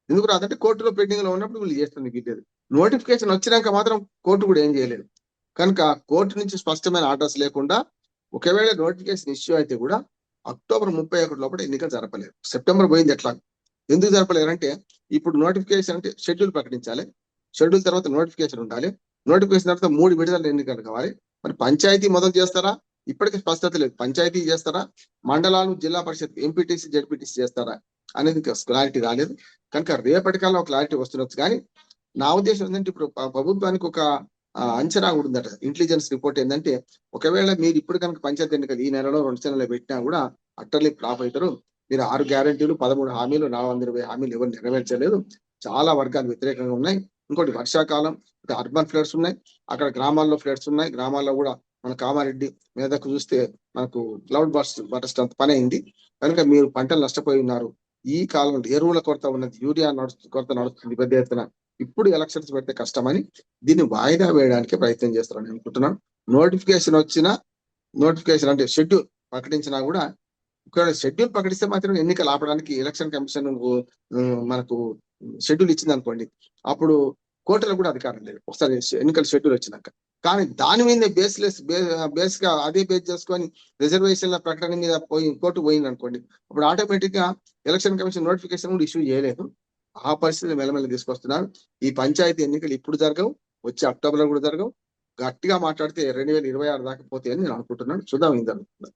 ఎందుకు రాదంటే కోర్టులో పెండింగ్ లో ఉన్నప్పుడు వీళ్ళు చేస్తుంది వీలేదు. నోటిఫికేషన్ వచ్చినాక మాత్రం కోర్టు కూడా ఏం చేయలేదు. కనుక కోర్టు నుంచి స్పష్టమైన ఆర్డర్స్ లేకుండా ఒకవేళ నోటిఫికేషన్ ఇష్యూ అయితే కూడా అక్టోబర్ 31 లోపల ఎన్నికలు జరపలేరు. సెప్టెంబర్ పోయింది ఎట్లా, ఎందుకు జరపలేరంటే ఇప్పుడు నోటిఫికేషన్ అంటే షెడ్యూల్ ప్రకటించాలి, షెడ్యూల్ తర్వాత నోటిఫికేషన్ ఉండాలి, నోటిఫికేషన్ తర్వాత 3 విడుదల ఎన్నికలు కావాలి. మరి పంచాయతీ మొదలు చేస్తారా, ఇప్పటికీ స్పష్టత లేదు. పంచాయతీ చేస్తారా, మండలాలు, జిల్లా పరిషత్, ఎంపీటీసీ, జెడ్పీటీసీ చేస్తారా అనేది క్లారిటీ రాలేదు. కనుక రేపటికల్లా క్లారిటీ వస్తున్నచ్చు. కానీ నా ఉద్దేశం ఏంటంటే ఇప్పుడు ప్రభుత్వానికి ఒక అంచనా కూడా ఉందట. ఇంటెలిజెన్స్ రిపోర్ట్ ఏంటంటే ఒకవేళ మీరు ఇప్పుడు కనుక పంచాయతీ ఎన్నికలు ఈ నెలలో 2 నెలలు పెట్టినా కూడా అట్టర్లీ ఫ్లాప్ అవుతారు. మీరు 6 గ్యారెంటీలు, 13 హామీలు, 420 హామీలు ఎవరు నెరవేర్చలేదు. చాలా వర్గాలు వ్యతిరేకంగా ఉన్నాయి. ఇంకోటి వర్షాకాలం, అర్బన్ ఫ్లడ్స్ ఉన్నాయి, అక్కడ గ్రామాల్లో ఫ్లడ్స్ ఉన్నాయి. గ్రామాల్లో కూడా మన కామారెడ్డి మీదకు చూస్తే మనకు క్లౌడ్ బర్స్ట్ అంత పని అయింది. కనుక మీరు పంటలు నష్టపోయి ఉన్నారు. ఈ కాలంలో ఎరువుల కొరత ఉన్నది, యూరియా కొరత నడుస్తుంది పెద్ద ఎత్తున. ఇప్పుడు ఎలక్షన్స్ పెడితే కష్టమని దీన్ని వాయిదా వేయడానికి ప్రయత్నం చేస్తారని అనుకుంటున్నాను. నోటిఫికేషన్ అంటే షెడ్యూల్ ప్రకటించినా కూడా ఒకవేళ షెడ్యూల్ ప్రకటిస్తే మాత్రం ఎన్నికలు ఆపడానికి ఎలక్షన్ కమిషన్ మనకు షెడ్యూల్ ఇచ్చింది అనుకోండి, అప్పుడు కోర్టులో కూడా అధికారం లేదు ఒకసారి ఎన్నికల షెడ్యూల్ వచ్చినాక. కానీ దాని మీద బేస్ గా అదే బేస్ చేసుకొని రిజర్వేషన్ల ప్రకటన మీద కోర్టు పోయింది అనుకోండి, అప్పుడు ఆటోమేటిక్ గా ఎలక్షన్ కమిషన్ నోటిఫికేషన్ కూడా ఇష్యూ చేయలేదు. ఆ పరిస్థితి మెల్లమెల్ల తీసుకొస్తున్నారు. ఈ పంచాయతీ ఎన్నికలు ఇప్పుడు జరగవు, వచ్చే అక్టోబర్ లో కూడా జరగవు. గట్టిగా మాట్లాడితే 2026 దాకా పోతాయని నేను అనుకుంటున్నాను. చూద్దాం ఏం జరుగుతుంది.